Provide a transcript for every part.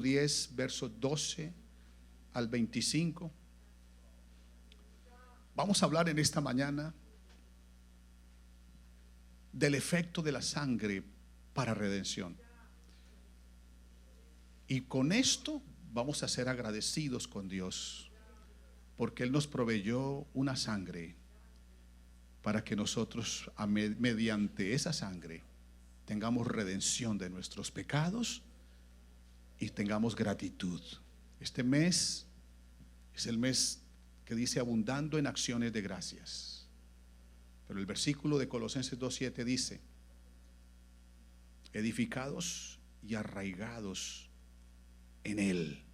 10, versos 12 al 25. Vamos a hablar en esta mañana del efecto de la sangre para redención. Y con esto vamos a ser agradecidos con Dios, porque Él nos proveyó una sangre para que nosotros, mediante esa sangre, tengamos redención de nuestros pecados y tengamos gratitud. Este mes es el mes que dice abundando en acciones de gracias. Pero el versículo de Colosenses 2:7 dice: edificados y arraigados en Él,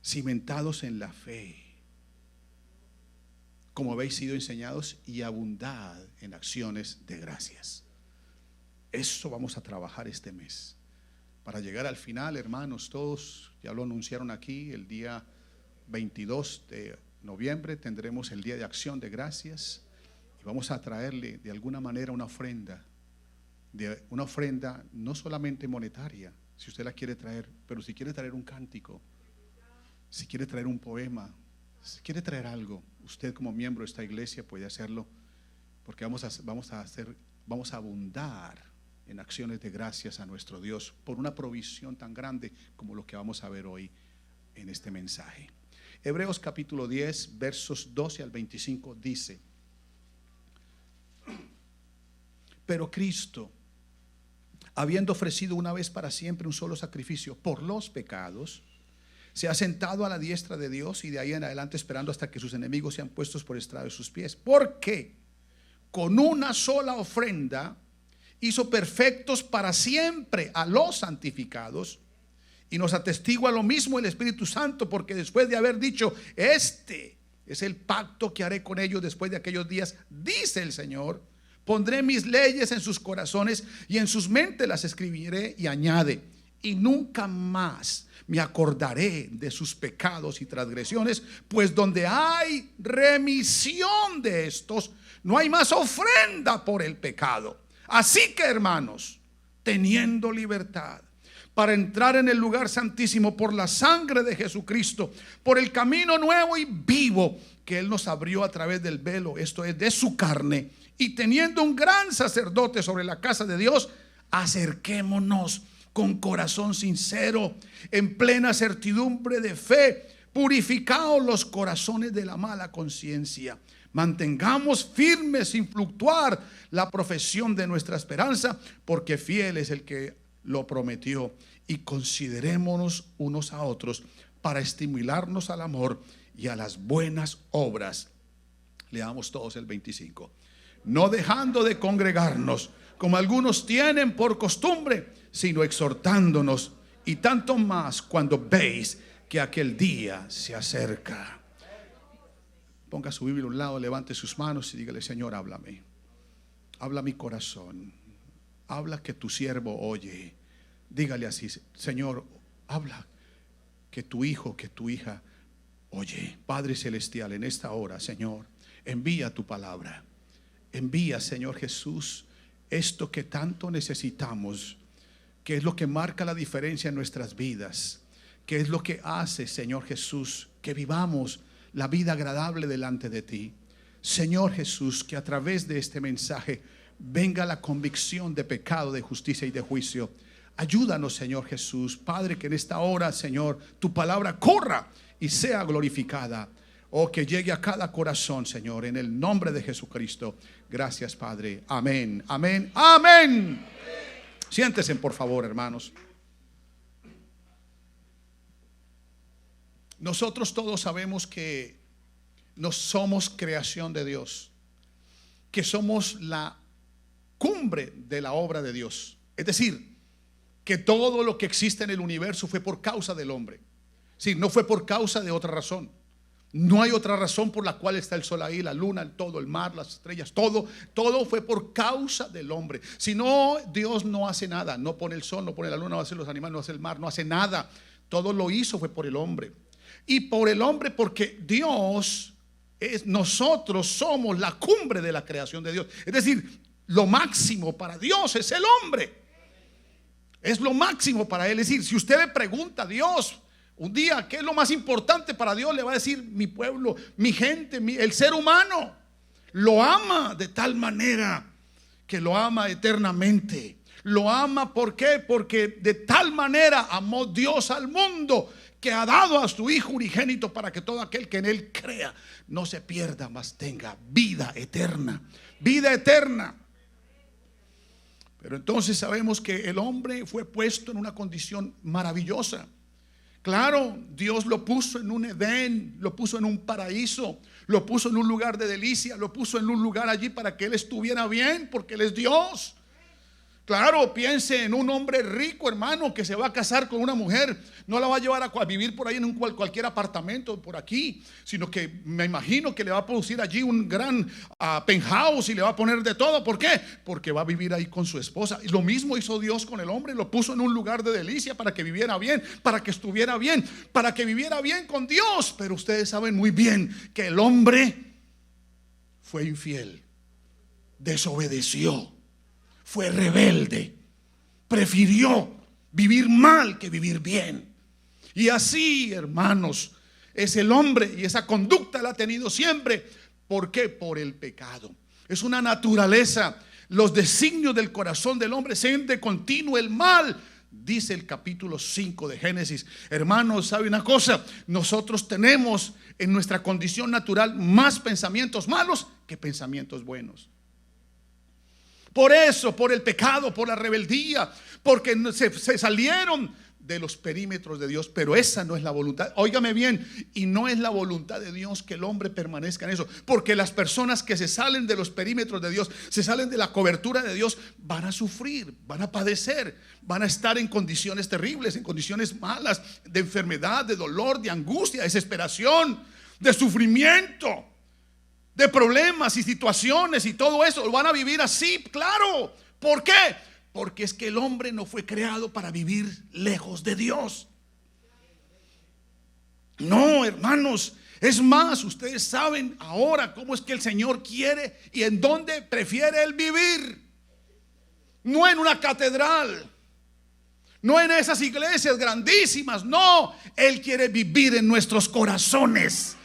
cimentados en la fe, como habéis sido enseñados, y abundad en acciones de gracias. Eso vamos a trabajar este mes para llegar al final, hermanos. Todos ya lo anunciaron aquí. El día 22 de noviembre tendremos el día de acción de gracias, y vamos a traerle de alguna manera una ofrenda no solamente monetaria, si usted la quiere traer, pero si quiere traer un cántico, si quiere traer un poema, si quiere traer algo, usted como miembro de esta iglesia puede hacerlo, porque vamos a abundar en acciones de gracias a nuestro Dios por una provisión tan grande como lo que vamos a ver hoy en este mensaje. Hebreos capítulo 10, versos 12 al 25 dice: pero Cristo, habiendo ofrecido una vez para siempre un solo sacrificio por los pecados, se ha sentado a la diestra de Dios, y de ahí en adelante esperando hasta que sus enemigos sean puestos por estrado de sus pies. Porque con una sola ofrenda hizo perfectos para siempre a los santificados, y nos atestigua lo mismo el Espíritu Santo, porque después de haber dicho: este es el pacto que haré con ellos después de aquellos días, dice el Señor, pondré mis leyes en sus corazones y en sus mentes las escribiré. Y añade: y nunca más me acordaré de sus pecados y transgresiones, pues donde hay remisión de estos, no hay más ofrenda por el pecado. Así que, hermanos, teniendo libertad para entrar en el lugar santísimo por la sangre de Jesucristo, por el camino nuevo y vivo que Él nos abrió a través del velo, esto es, de su carne, y teniendo un gran sacerdote sobre la casa de Dios, acerquémonos con corazón sincero, en plena certidumbre de fe, purificados los corazones de la mala conciencia. Mantengamos firmes sin fluctuar la profesión de nuestra esperanza, porque fiel es el que lo prometió. Y considerémonos unos a otros para estimularnos al amor y a las buenas obras. Leamos todos el 25. No dejando de congregarnos, como algunos tienen por costumbre, sino exhortándonos, y tanto más cuando veis que aquel día se acerca. Ponga su Biblia a un lado, levante sus manos y dígale: Señor, háblame, habla mi corazón, habla que tu siervo oye. Dígale así: Señor, habla que tu hijo, que tu hija oye. Padre celestial, en esta hora, Señor, envía tu palabra. Envía, Señor Jesús, esto que tanto necesitamos, que es lo que marca la diferencia en nuestras vidas, que es lo que hace, Señor Jesús, que vivamos la vida agradable delante de ti. Señor Jesús, que a través de este mensaje venga la convicción de pecado, de justicia y de juicio. Ayúdanos, Señor Jesús. Padre, que en esta hora, Señor, tu palabra corra y sea glorificada. Oh, que llegue a cada corazón, Señor, en el nombre de Jesucristo. Gracias, Padre. Amén, amén, amén. Siéntense, por favor, hermanos. Nosotros todos sabemos que no somos creación de Dios, que somos la cumbre de la obra de Dios. Es decir, que todo lo que existe en el universo fue por causa del hombre. Sí, no fue por causa de otra razón. No hay otra razón por la cual está el sol ahí, la luna, todo el mar, las estrellas, todo fue por causa del hombre. Si no, Dios no hace nada. No pone el sol, no pone la luna, no hace los animales, no hace el mar, no hace nada. Todo lo hizo fue por el hombre. Y por el hombre, porque nosotros somos la cumbre de la creación de Dios. Es decir, lo máximo para Dios es el hombre. Es lo máximo para él. Es decir, si usted le pregunta a Dios un día qué es lo más importante para Dios, le va a decir: mi pueblo, mi gente, el ser humano. Lo ama de tal manera que lo ama eternamente. Lo ama, ¿por qué? Porque de tal manera amó Dios al mundo, que ha dado a su Hijo unigénito, para que todo aquel que en él crea no se pierda, mas tenga vida eterna. Vida eterna. Pero entonces sabemos que el hombre fue puesto en una condición maravillosa. Claro, Dios lo puso en un Edén, lo puso en un paraíso, lo puso en un lugar de delicia, lo puso en un lugar allí para que él estuviera bien, porque él es Dios. Claro, piense en un hombre rico, hermano, que se va a casar con una mujer. No la va a llevar a vivir por ahí en cualquier apartamento por aquí, sino que me imagino que le va a producir allí un gran penthouse y le va a poner de todo. ¿Por qué? Porque va a vivir ahí con su esposa. Y lo mismo hizo Dios con el hombre. Lo puso en un lugar de delicia para que viviera bien, para que estuviera bien, para que viviera bien con Dios. Pero ustedes saben muy bien que el hombre fue infiel, desobedeció, fue rebelde, prefirió vivir mal que vivir bien. Y así, hermanos, es el hombre, y esa conducta la ha tenido siempre. ¿Por qué? Por el pecado. Es una naturaleza. Los designios del corazón del hombre siente continuo el mal, dice el capítulo 5 de Génesis. Hermanos, ¿sabe una cosa? Nosotros tenemos en nuestra condición natural más pensamientos malos que pensamientos buenos. Por eso, por el pecado, por la rebeldía, porque se salieron de los perímetros de Dios. Pero esa no es la voluntad, óigame bien, y no es la voluntad de Dios que el hombre permanezca en eso. Porque las personas que se salen de los perímetros de Dios, se salen de la cobertura de Dios, van a sufrir, van a padecer, van a estar en condiciones terribles, en condiciones malas, de enfermedad, de dolor, de angustia, de desesperación, de sufrimiento, de problemas y situaciones, y todo eso lo van a vivir así, claro. ¿Por qué? Porque es que el hombre no fue creado para vivir lejos de Dios. No, hermanos. Es más, ustedes saben ahora cómo es que el Señor quiere y en dónde prefiere Él vivir. No en una catedral, no en esas iglesias grandísimas. No, Él quiere vivir en nuestros corazones.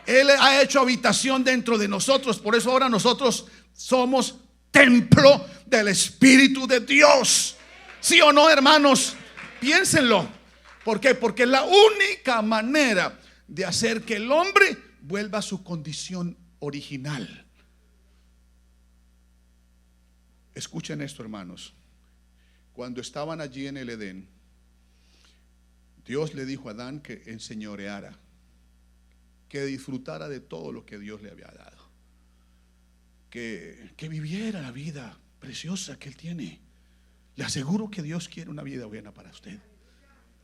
Él ha hecho habitación dentro de nosotros. Por eso ahora nosotros somos templo del Espíritu de Dios. ¿Sí o no, hermanos? Piénsenlo. ¿Por qué? Porque es la única manera de hacer que el hombre vuelva a su condición original. Escuchen esto, hermanos. Cuando estaban allí en el Edén, Dios le dijo a Adán que enseñoreara, que disfrutara de todo lo que Dios le había dado, que viviera la vida preciosa que Él tiene. Le aseguro que Dios quiere una vida buena para usted.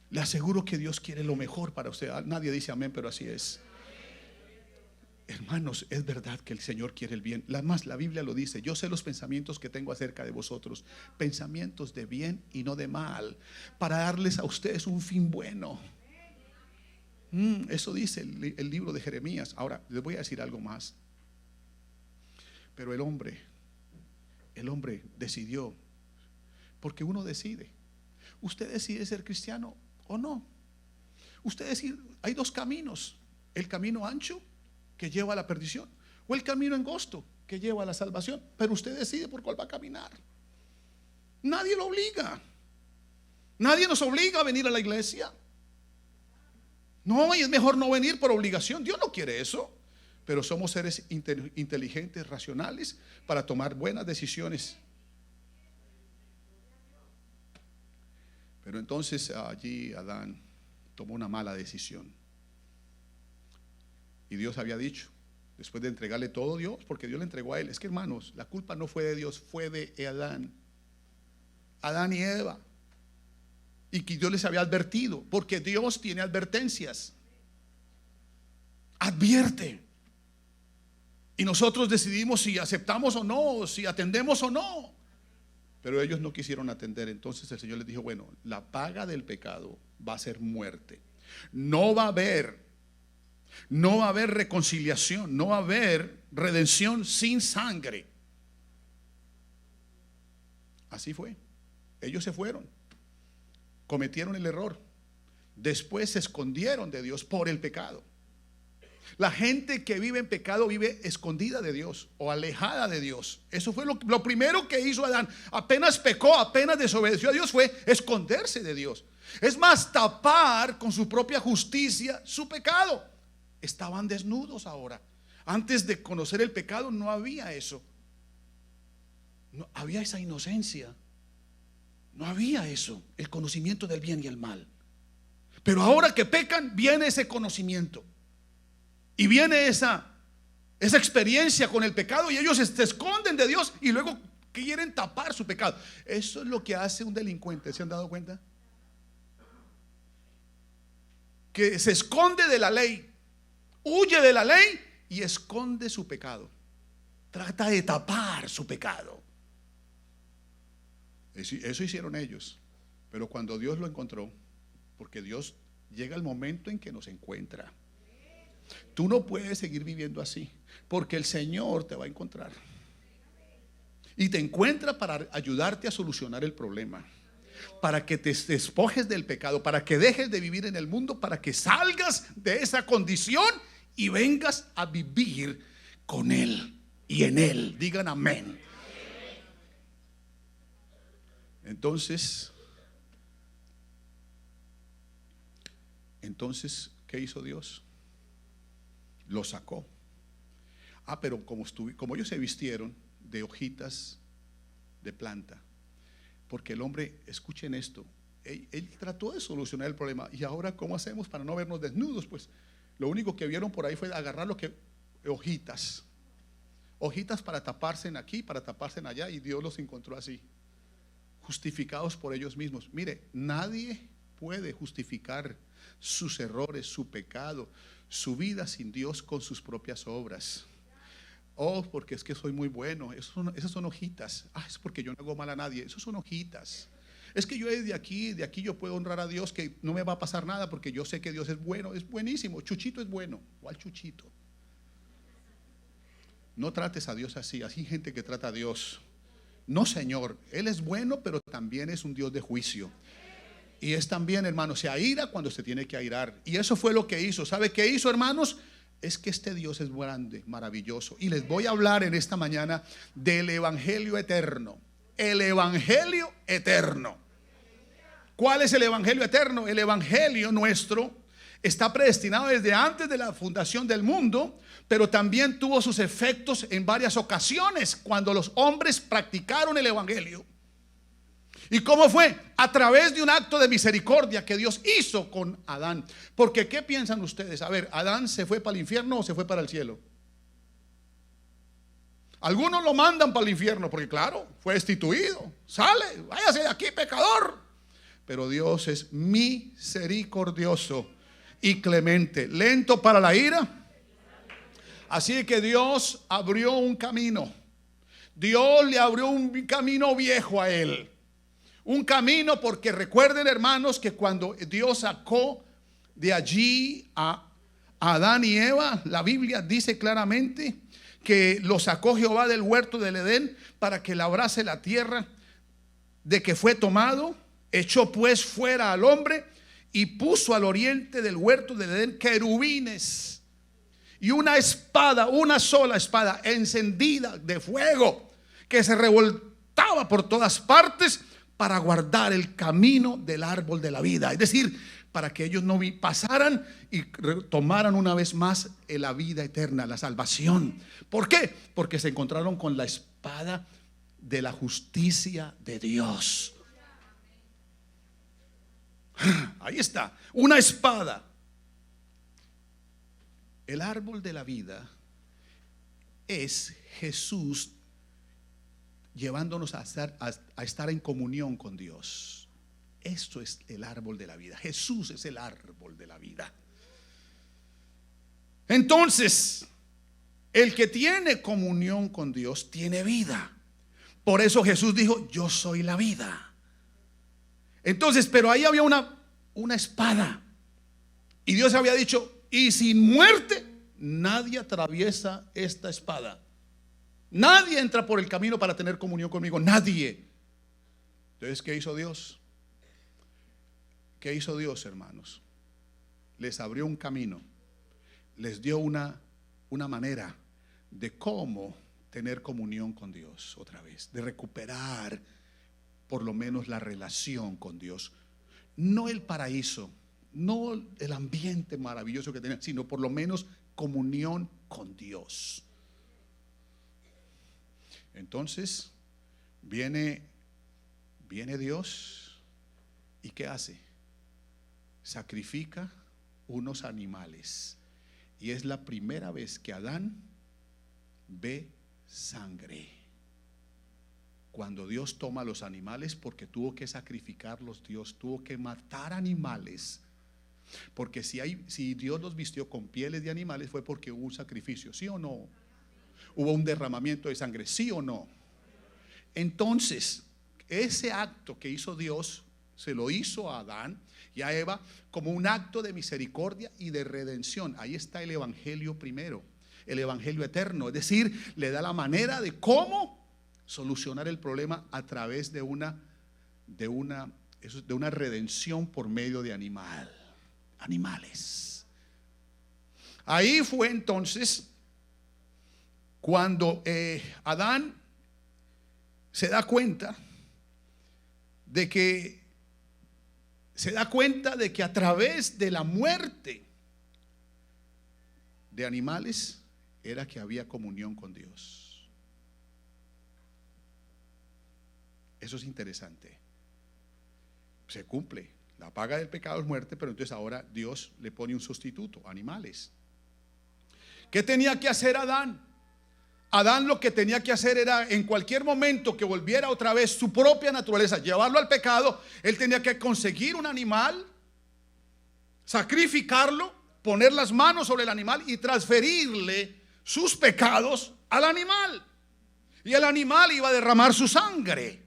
Le aseguro que Dios quiere lo mejor para usted. Nadie dice amén, pero así es. Hermanos, es verdad que el Señor quiere el bien. Más, la Biblia lo dice: yo sé los pensamientos que tengo acerca de vosotros, pensamientos de bien y no de mal, para darles a ustedes un fin bueno. Eso dice el libro de Jeremías. Ahora les voy a decir algo más. Pero el hombre decidió, porque uno decide. Usted decide ser cristiano o no. Usted decide, hay dos caminos: el camino ancho, que lleva a la perdición, o el camino angosto, que lleva a la salvación. Pero usted decide por cuál va a caminar. Nadie lo obliga. Nadie nos obliga a venir a la iglesia. No, y es mejor no venir por obligación. Dios no quiere eso. Pero somos seres inteligentes, racionales, para tomar buenas decisiones. Pero entonces allí Adán tomó una mala decisión. Y Dios había dicho, después de entregarle todo Dios, porque Dios le entregó a él. Es que, hermanos, la culpa no fue de Dios, fue de Adán. Adán y Eva. Y que Dios les había advertido, porque Dios tiene advertencias. Advierte. Y nosotros decidimos si aceptamos o no, si atendemos o no. Pero ellos no quisieron atender. Entonces el Señor les dijo: bueno, la paga del pecado va a ser muerte. No va a haber reconciliación, no va a haber redención sin sangre. Así fue. Ellos se fueron. cometieron el error. Después se escondieron de Dios por el pecado. La gente que vive en pecado vive escondida de Dios o alejada de Dios. Eso fue lo primero que hizo Adán. Apenas pecó, apenas desobedeció a Dios, fue esconderse de Dios. Es más, tapar con su propia justicia su pecado. Estaban desnudos ahora. Antes de conocer el pecado no había eso. No había esa inocencia. No había eso, el conocimiento del bien y el mal. Pero ahora que pecan, viene ese conocimiento. Y viene esa experiencia con el pecado, y ellos se esconden de Dios y luego quieren tapar su pecado. Eso es lo que hace un delincuente. ¿Se han dado cuenta? Que se esconde de la ley, huye de la ley y esconde su pecado. Trata de tapar su pecado. Eso hicieron ellos. Pero cuando Dios lo encontró, porque Dios llega el momento en que nos encuentra. Tú no puedes seguir viviendo así, porque el Señor te va a encontrar. Y te encuentra para ayudarte a solucionar el problema, para que te despojes del pecado, para que dejes de vivir en el mundo, para que salgas de esa condición y vengas a vivir con Él y en Él. Digan amén. Entonces, ¿qué hizo Dios? Lo sacó. Pero como ellos se vistieron de hojitas de planta, porque el hombre, escuchen esto, él trató de solucionar el problema. Y ahora, ¿cómo hacemos para no vernos desnudos? Pues lo único que vieron por ahí fue agarrar hojitas para taparse en aquí, para taparse en allá, y Dios los encontró así, justificados por ellos mismos. Mire, nadie puede justificar sus errores, su pecado, su vida sin Dios con sus propias obras. Porque es que soy muy bueno. Esas son hojitas. Es porque yo no hago mal a nadie. Esas son hojitas. Es que yo de aquí yo puedo honrar a Dios, que no me va a pasar nada porque yo sé que Dios es bueno, es buenísimo. Chuchito es bueno. ¿Cuál Chuchito? No trates a Dios así. Así hay gente que trata a Dios. No, Señor, Él es bueno, pero también es un Dios de juicio. Y es también, hermanos, se aira cuando se tiene que airar. Y eso fue lo que hizo. ¿Sabe qué hizo, hermanos? Es que este Dios es grande, maravilloso. Y les voy a hablar en esta mañana del Evangelio eterno. El Evangelio eterno. ¿Cuál es el Evangelio eterno? El Evangelio nuestro está predestinado desde antes de la fundación del mundo, pero también tuvo sus efectos en varias ocasiones cuando los hombres practicaron el Evangelio. ¿Y cómo fue? A través de un acto de misericordia que Dios hizo con Adán. Porque ¿qué piensan ustedes? A ver, ¿Adán se fue para el infierno o se fue para el cielo? Algunos lo mandan para el infierno porque claro, fue destituido. Sale, váyase de aquí, pecador. Pero Dios es misericordioso y clemente, lento para la ira. Así que Dios abrió un camino. Dios le abrió un camino viejo a él. Un camino, porque recuerden, hermanos, que cuando Dios sacó de allí a Adán y Eva, la Biblia dice claramente que lo sacó Jehová del huerto del Edén para que labrase la tierra de que fue tomado. Echó pues fuera al hombre y puso al oriente del huerto del Edén querubines y una espada, una sola espada encendida de fuego que se revoltaba por todas partes para guardar el camino del árbol de la vida. Es decir, para que ellos no pasaran y tomaran una vez más la vida eterna, la salvación. ¿Por qué? Porque se encontraron con la espada de la justicia de Dios. Ahí está, una espada. El árbol de la vida es Jesús llevándonos a estar en comunión con Dios. Esto es el árbol de la vida. Jesús es el árbol de la vida. Entonces, el que tiene comunión con Dios tiene vida. Por eso Jesús dijo: yo soy la vida. Entonces, pero ahí había una espada. Y Dios había dicho: y sin muerte nadie atraviesa esta espada. Nadie entra por el camino para tener comunión conmigo. Nadie. Entonces, ¿qué hizo Dios? ¿Qué hizo Dios, hermanos? Les abrió un camino, les dio una manera de cómo tener comunión con Dios otra vez, de recuperar por lo menos la relación con Dios. No el paraíso, no el ambiente maravilloso que tenían, sino por lo menos comunión con Dios. Entonces viene Dios y ¿qué hace? Sacrifica unos animales, y es la primera vez que Adán ve sangre. Cuando Dios toma los animales, porque tuvo que sacrificarlos, Dios tuvo que matar animales, porque si Dios los vistió con pieles de animales fue porque hubo un sacrificio, ¿sí o no? Hubo un derramamiento de sangre, ¿sí o no? Entonces ese acto que hizo Dios se lo hizo a Adán y a Eva como un acto de misericordia y de redención. Ahí está el evangelio primero, el evangelio eterno, es decir, le da la manera de cómo solucionar el problema a través de una redención por medio de animales. Ahí fue entonces cuando Adán se da cuenta de que a través de la muerte de animales era que había comunión con Dios. Eso es interesante. Se cumple. La paga del pecado es muerte, pero entonces ahora Dios le pone un sustituto, animales. ¿Qué tenía que hacer Adán? Adán lo que tenía que hacer era, en cualquier momento que volviera otra vez su propia naturaleza, llevarlo al pecado, él tenía que conseguir un animal, sacrificarlo, poner las manos sobre el animal y transferirle sus pecados al animal. Y el animal iba a derramar su sangre,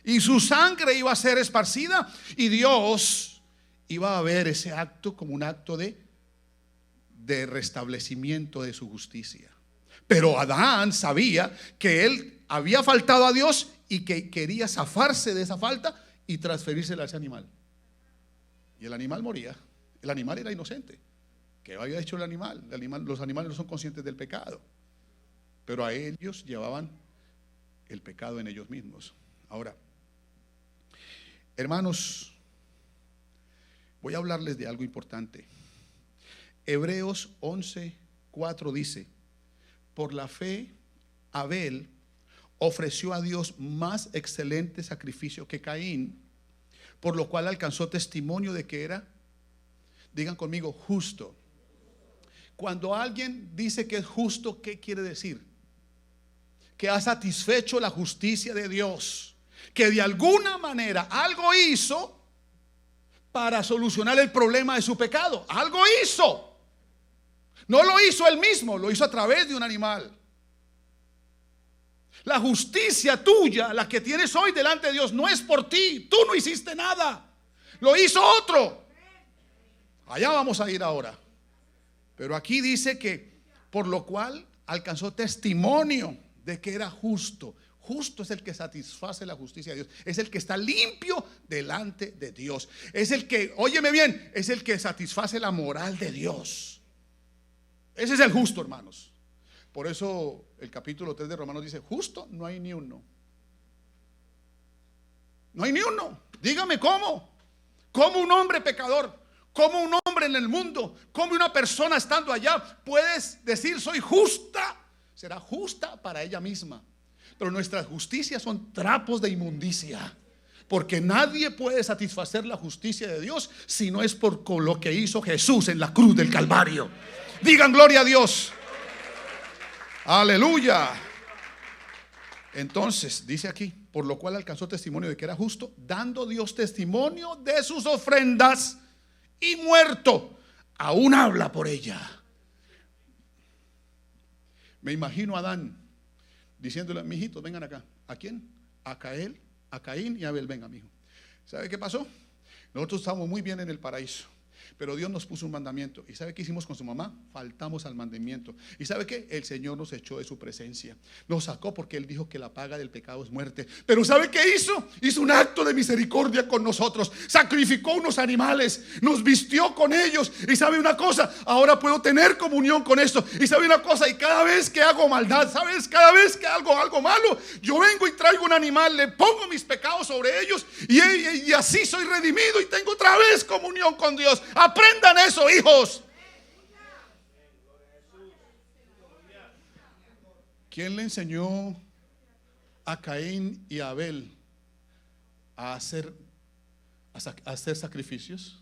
y su sangre iba a ser esparcida, y Dios iba a ver ese acto como un acto de restablecimiento de su justicia. Pero Adán sabía que él había faltado a Dios y que quería zafarse de esa falta y transferírsela a ese animal. Y el animal moría. El animal era inocente. ¿Qué había hecho el animal? Los animales no son conscientes del pecado, pero a ellos llevaban el pecado en ellos mismos. Ahora, hermanos, voy a hablarles de algo importante. Hebreos 11:4 dice: por la fe, Abel ofreció a Dios más excelente sacrificio que Caín, por lo cual alcanzó testimonio de que era, digan conmigo, justo. Cuando alguien dice que es justo, ¿qué quiere decir? Que ha satisfecho la justicia de Dios, que de alguna manera algo hizo para solucionar el problema de su pecado. Algo hizo. No lo hizo él mismo, lo hizo a través de un animal. La justicia tuya, la que tienes hoy delante de Dios, no es por ti. Tú no hiciste nada, lo hizo otro. Allá vamos a ir ahora. Pero aquí dice que por lo cual alcanzó testimonio de que era justo. Justo es el que satisface la justicia de Dios, es el que está limpio delante de Dios, es el que, óyeme bien, es el que satisface la moral de Dios. Ese es el justo, hermanos. Por eso el capítulo 3 de Romanos dice: justo no hay ni uno. No hay ni uno. Dígame cómo. ¿Cómo un hombre pecador, cómo un hombre en el mundo, cómo una persona estando allá puedes decir soy justa? Será justa para ella misma, pero nuestras justicias son trapos de inmundicia, porque nadie puede satisfacer la justicia de Dios si no es por lo que hizo Jesús en la cruz del Calvario. Digan gloria a Dios. Aleluya. Entonces dice aquí: por lo cual alcanzó testimonio de que era justo, dando Dios testimonio de sus ofrendas, y muerto aún habla por ella. Me imagino a Adán diciéndole: mijitos, vengan acá. ¿A quién? A Caín y a Abel. Venga, mijo. ¿Sabe qué pasó? Nosotros estamos muy bien en el paraíso. Pero Dios nos puso un mandamiento. ¿Y sabe qué hicimos con su mamá? Faltamos al mandamiento. ¿Y sabe qué? El Señor nos echó de su presencia. Nos sacó porque Él dijo que la paga del pecado es muerte. Pero ¿sabe qué hizo? Hizo un acto de misericordia con nosotros. Sacrificó unos animales. Nos vistió con ellos. Y ¿sabe una cosa? Ahora puedo tener comunión con esto. Y ¿sabe una cosa? Y cada vez que hago maldad, ¿sabes? Cada vez que hago algo malo, yo vengo y traigo un animal, le pongo mis pecados sobre ellos y así soy redimido y tengo otra vez comunión con Dios. Aprendan eso, hijos. ¿Quién le enseñó a Caín y a Abel a hacer sacrificios?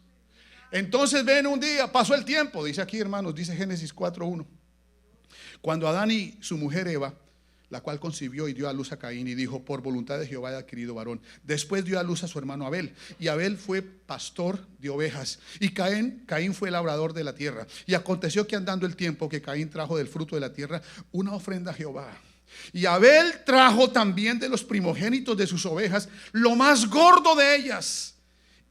Entonces ven un día, pasó el tiempo, dice aquí, hermanos, dice Génesis 4:1. Cuando Adán y su mujer Eva, la cual concibió y dio a luz a Caín, y dijo: por voluntad de Jehová he adquirido varón. Después dio a luz a su hermano Abel, y Abel fue pastor de ovejas, y Caín fue labrador de la tierra. Y aconteció que andando el tiempo, que Caín trajo del fruto de la tierra una ofrenda a Jehová. Y Abel trajo también de los primogénitos de sus ovejas lo más gordo de ellas.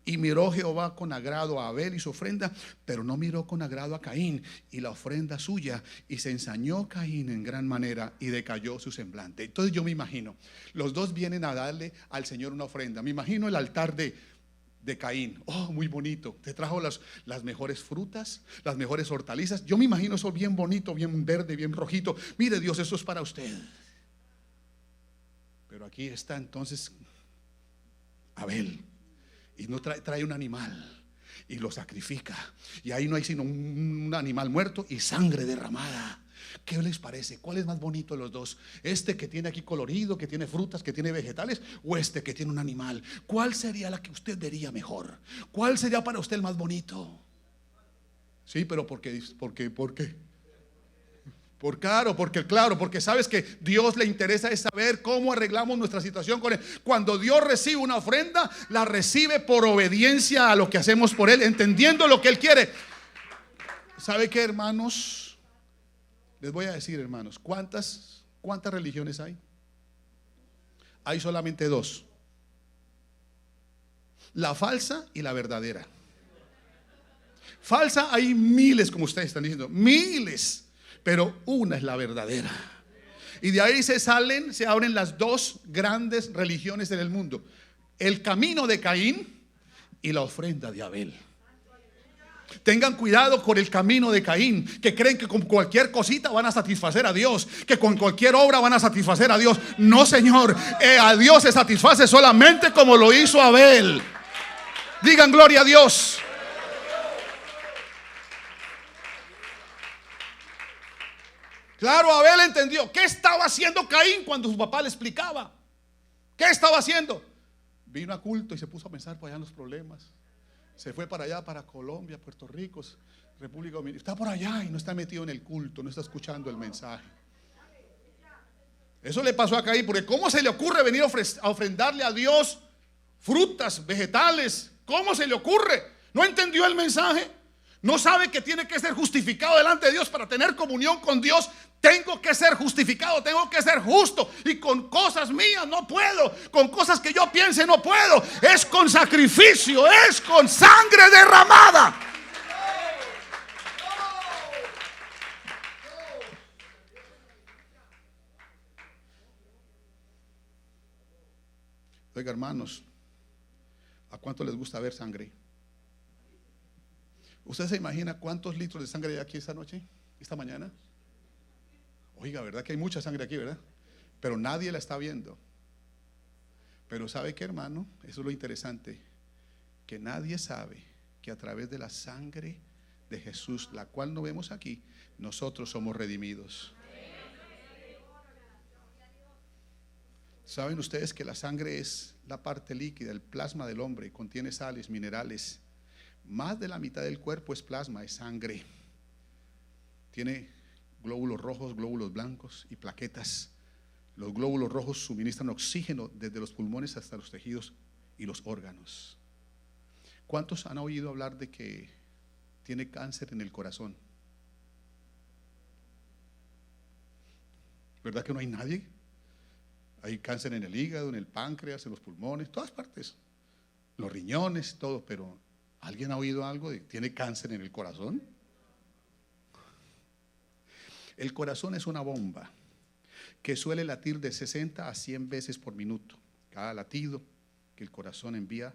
Y miró Jehová con agrado a Abel y su ofrenda, pero no miró con agrado a Caín y la ofrenda suya. Y se ensañó Caín en gran manera y decayó su semblante. Entonces yo me imagino, los dos vienen a darle al Señor una ofrenda. Me imagino el altar de Caín. Oh, muy bonito. Te trajo las mejores frutas, las mejores hortalizas. Yo me imagino eso bien bonito, bien verde, bien rojito. Mire, Dios, eso es para usted. Pero aquí está entonces Abel. Y no trae un animal y lo sacrifica. Y ahí no hay sino un animal muerto y sangre derramada. ¿Qué les parece? ¿Cuál es más bonito de los dos? ¿Este que tiene aquí colorido, que tiene frutas, que tiene vegetales, o este que tiene un animal? ¿Cuál sería la que usted vería mejor? ¿Cuál sería para usted el más bonito? Sí, pero ¿por qué? Porque sabes que Dios le interesa es saber cómo arreglamos nuestra situación con Él. Cuando Dios recibe una ofrenda, la recibe por obediencia a lo que hacemos por Él, entendiendo lo que Él quiere. ¿Sabe qué, hermanos? Les voy a decir, hermanos, ¿cuántas religiones hay? Hay solamente dos: la falsa y la verdadera. Falsa hay miles, como ustedes están diciendo, miles. Pero una es la verdadera. Y de ahí se abren las dos grandes religiones en el mundo: el camino de Caín y la ofrenda de Abel. Tengan cuidado con el camino de Caín, que creen que con cualquier cosita van a satisfacer a Dios, que con cualquier obra van a satisfacer a Dios. No, señor, a Dios se satisface solamente como lo hizo Abel. Digan gloria a Dios. Claro, Abel entendió. ¿Qué estaba haciendo Caín cuando su papá le explicaba? ¿Qué estaba haciendo? Vino a culto y se puso a pensar por allá en los problemas. Se fue para allá, para Colombia, Puerto Rico, República Dominicana. Está por allá y no está metido en el culto, no está escuchando el mensaje. Eso le pasó a Caín, porque ¿cómo se le ocurre venir a ofrendarle a Dios frutas, vegetales? ¿Cómo se le ocurre? ¿No entendió el mensaje? ¿No sabe que tiene que ser justificado delante de Dios para tener comunión con Dios? Tengo que ser justificado, tengo que ser justo. Y con cosas mías no puedo. Con cosas que yo piense no puedo. Es con sacrificio, es con sangre derramada. Oiga, hermanos, ¿a cuánto les gusta ver sangre? ¿Usted se imagina cuántos litros de sangre hay aquí esta noche, esta mañana? Oiga, ¿verdad que hay mucha sangre aquí, verdad? Pero nadie la está viendo. Pero ¿sabe qué, hermano? Eso es lo interesante, que nadie sabe que a través de la sangre de Jesús, la cual no vemos aquí, nosotros somos redimidos. ¿Saben ustedes que la sangre es la parte líquida, el plasma del hombre? Contiene sales, minerales. Más de la mitad del cuerpo es plasma, es sangre. Tiene glóbulos rojos, glóbulos blancos y plaquetas. Los glóbulos rojos suministran oxígeno desde los pulmones hasta los tejidos y los órganos. ¿Cuántos han oído hablar de que tiene cáncer en el corazón? ¿Verdad que no hay nadie? Hay cáncer en el hígado, en el páncreas, en los pulmones, todas partes, los riñones, todo, pero ¿Alguien ha oído algo de que tiene cáncer en el corazón? El corazón es una bomba que suele latir de 60 a 100 veces por minuto. Cada latido que el corazón envía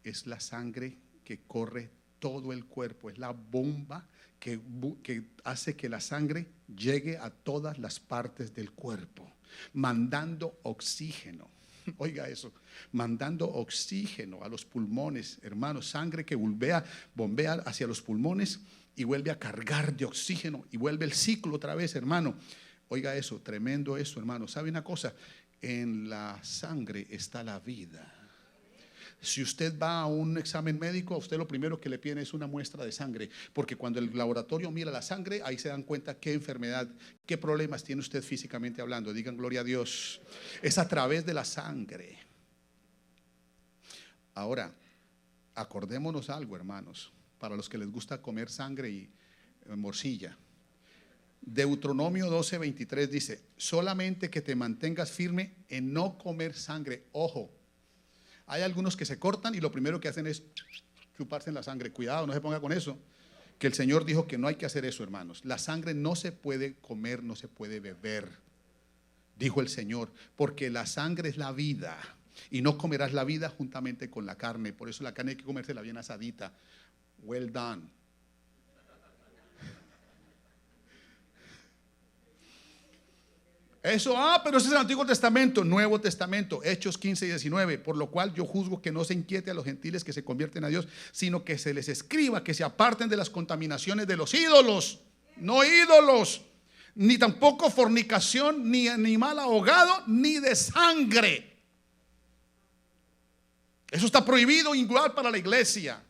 es la sangre que corre todo el cuerpo, es la bomba que hace que la sangre llegue a todas las partes del cuerpo, mandando oxígeno. Oiga eso, mandando oxígeno a los pulmones, hermanos, sangre que bombea hacia los pulmones y vuelve a cargar de oxígeno y vuelve el ciclo otra vez, hermano. Oiga eso, tremendo eso, hermano. ¿Sabe una cosa? En la sangre está la vida. Si usted va a un examen médico, a usted lo primero que le piden es una muestra de sangre, porque cuando el laboratorio mira la sangre, ahí se dan cuenta qué enfermedad, qué problemas tiene usted físicamente hablando. Digan gloria a Dios. Es a través de la sangre. Ahora, acordémonos algo, hermanos, para los que les gusta comer sangre y morcilla. Deuteronomio 12:23 dice: solamente que te mantengas firme en no comer sangre. Ojo, hay algunos que se cortan y lo primero que hacen es chuparse en la sangre. Cuidado, no se ponga con eso, que el Señor dijo que no hay que hacer eso, hermanos. La sangre no se puede comer, no se puede beber, dijo el Señor, porque la sangre es la vida y no comerás la vida juntamente con la carne. Por eso la carne hay que comérsela bien asadita. Well done. Eso, pero ese es el Antiguo Testamento. Nuevo Testamento, Hechos 15:19. Por lo cual yo juzgo que no se inquiete a los gentiles que se convierten a Dios, sino que se les escriba que se aparten de las contaminaciones de los ídolos. No ídolos, ni tampoco fornicación, ni animal ahogado, ni de sangre. Eso está prohibido igual para la iglesia.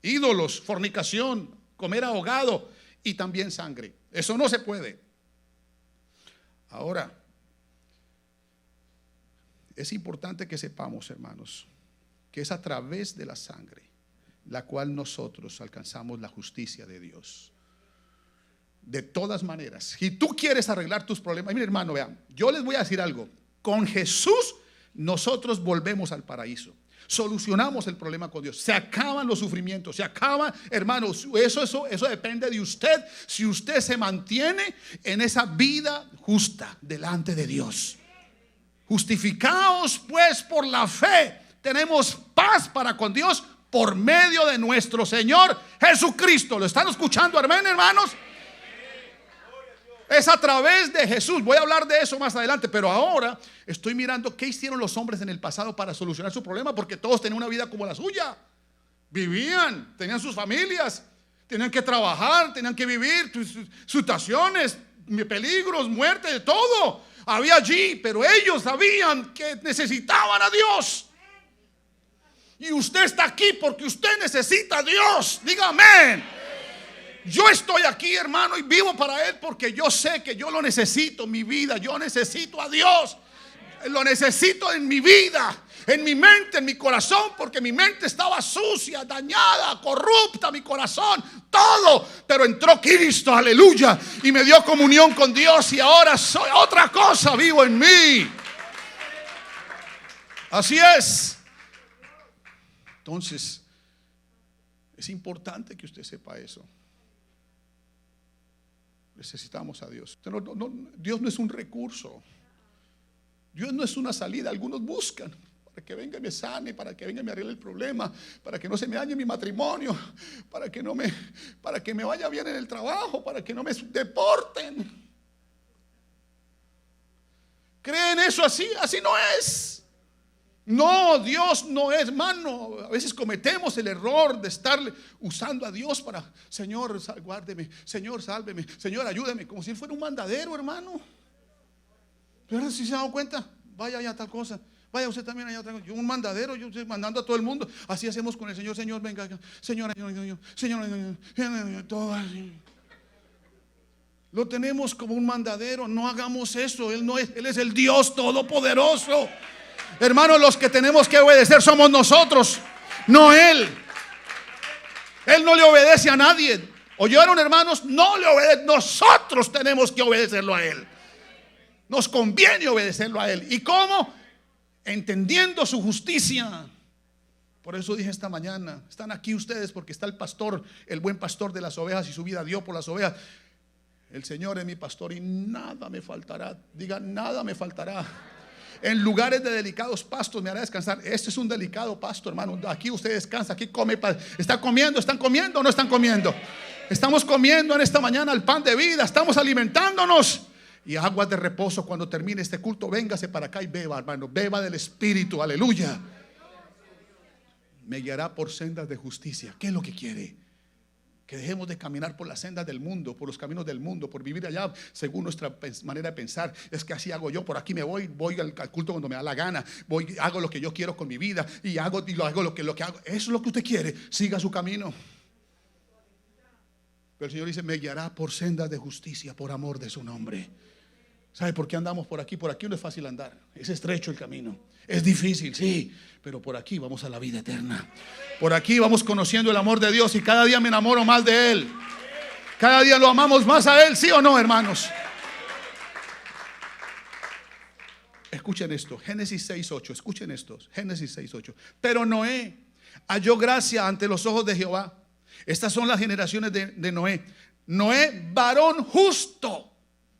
Ídolos, fornicación, comer ahogado y también sangre. Eso no se puede. Ahora, es importante que sepamos, hermanos, que es a través de la sangre la cual nosotros alcanzamos la justicia de Dios. De todas maneras, si tú quieres arreglar tus problemas, mire, hermano, vean, yo les voy a decir algo. Con Jesús nosotros volvemos al paraíso. Solucionamos el problema con Dios. Se acaban los sufrimientos. Se acaban, hermanos. Eso depende de usted. Si usted se mantiene en esa vida justa delante de Dios. Justificados pues por la fe, tenemos paz para con Dios por medio de nuestro Señor Jesucristo. ¿Lo están escuchando, hermanos? Es a través de Jesús. Voy a hablar de eso más adelante, pero ahora estoy mirando qué hicieron los hombres en el pasado para solucionar su problema, porque todos tenían una vida como la suya. Vivían, tenían sus familias, tenían que trabajar, tenían que vivir situaciones, peligros, muerte, de todo había allí, pero ellos sabían que necesitaban a Dios. Y usted está aquí porque usted necesita a Dios. Diga amén. Yo estoy aquí, hermano, y vivo para Él porque yo sé que yo lo necesito en mi vida. Yo necesito a Dios. Lo necesito en mi vida, en mi mente, en mi corazón, porque mi mente estaba sucia, dañada, corrupta, mi corazón, todo. Pero entró Cristo, aleluya, y me dio comunión con Dios y ahora soy otra cosa, vivo en mí. Así es. Entonces, es importante que usted sepa eso. Necesitamos a Dios. Dios no es un recurso. Dios no es una salida. Algunos buscan para que venga y me sane, para que venga y me arregle el problema, para que no se me dañe mi matrimonio, para que me vaya bien en el trabajo, para que no me deporten. ¿Creen eso así? Así no es. No, Dios no es, hermano. A veces cometemos el error de estar usando a Dios para, Señor, guárdeme, Señor, sálveme, Señor, ayúdeme, como si Él fuera un mandadero, hermano. Pero si se ha dado cuenta, vaya allá a tal cosa, vaya usted también allá a tal cosa. Yo un mandadero, yo estoy mandando a todo el mundo. Así hacemos con el Señor. Señor, venga, Señor, todo así. Lo tenemos como un mandadero. No hagamos eso. Él es el Dios todopoderoso. Hermanos, los que tenemos que obedecer somos nosotros, no Él. Él no le obedece a nadie. ¿Oyeron, hermanos? No le obedece. Nosotros tenemos que obedecerlo a Él. Nos conviene obedecerlo a Él. ¿Y cómo? Entendiendo su justicia. Por eso dije esta mañana, están aquí ustedes porque está el pastor, el buen pastor de las ovejas, y su vida dio por las ovejas. El Señor es mi pastor y nada me faltará. Diga, nada me faltará. En lugares de delicados pastos me hará descansar. Este es un delicado pasto, hermano. Aquí usted descansa, aquí come. ¿Está comiendo? ¿Están comiendo o no están comiendo? Estamos comiendo en esta mañana el pan de vida. Estamos alimentándonos. Y aguas de reposo. Cuando termine este culto, véngase para acá y beba, hermano. Beba del Espíritu, aleluya. Me guiará por sendas de justicia. ¿Qué es lo que quiere? Que dejemos de caminar por las sendas del mundo, por los caminos del mundo, por vivir allá según nuestra manera de pensar. Es que así hago yo, por aquí me voy al culto cuando me da la gana, hago lo que yo quiero con mi vida y hago lo que hago. Eso es lo que usted quiere, siga su camino. Pero el Señor dice, me guiará por sendas de justicia, por amor de su nombre. ¿Sabe por qué andamos por aquí? Por aquí no es fácil andar, es estrecho el camino, es difícil, sí, pero por aquí vamos a la vida eterna. Por aquí vamos conociendo el amor de Dios y cada día me enamoro más de Él. Cada día lo amamos más a Él, ¿sí o no, hermanos? Escuchen esto, Génesis 6:8, escuchen esto, Génesis 6:8. Pero Noé halló gracia ante los ojos de Jehová. Estas son las generaciones de Noé. Noé, varón justo.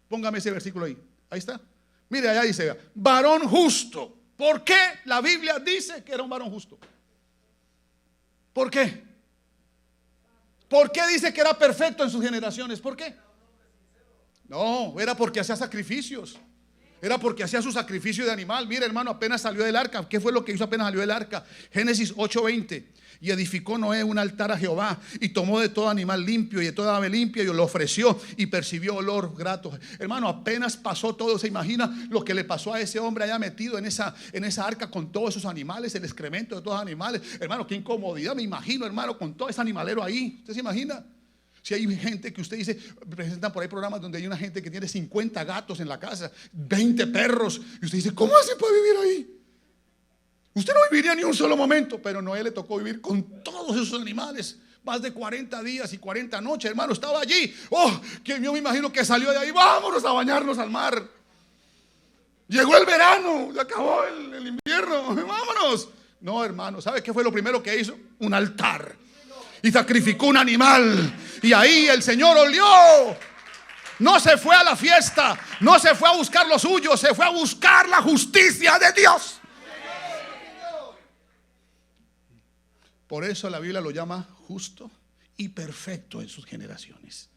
Póngame ese versículo ahí. Ahí está. Mire, allá dice, varón justo. ¿Por qué la Biblia dice que era un varón justo? ¿Por qué? ¿Por qué dice que era perfecto en sus generaciones? ¿Por qué? No, era porque hacía sacrificios. Era porque hacía su sacrificio de animal. Mire, hermano, apenas salió del arca. ¿Qué fue lo que hizo apenas salió del arca? Génesis 8:20. Y edificó Noé un altar a Jehová y tomó de todo animal limpio y de toda ave limpia y lo ofreció y percibió olor grato. Hermano, apenas pasó todo. ¿Se imagina lo que le pasó a ese hombre allá metido en esa arca con todos esos animales, el excremento de todos los animales? Hermano, qué incomodidad, me imagino, hermano, con todo ese animalero ahí. ¿Usted se imagina? Si hay gente que usted dice, presentan por ahí programas donde hay una gente que tiene 50 gatos en la casa, 20 perros, y usted dice, ¿cómo hace para vivir ahí? Usted no viviría ni un solo momento. Pero Noé le tocó vivir con todos esos animales más de 40 días y 40 noches, hermano. Estaba allí. Oh, que yo me imagino que salió de ahí. Vámonos a bañarnos al mar. Llegó el verano, se acabó el invierno. Vámonos. No, hermano, ¿sabe qué fue lo primero que hizo? Un altar. Y sacrificó un animal. Y ahí el Señor olió. No se fue a la fiesta, no se fue a buscar lo suyo, se fue a buscar la justicia de Dios. Por eso la Biblia lo llama justo y perfecto en sus generaciones.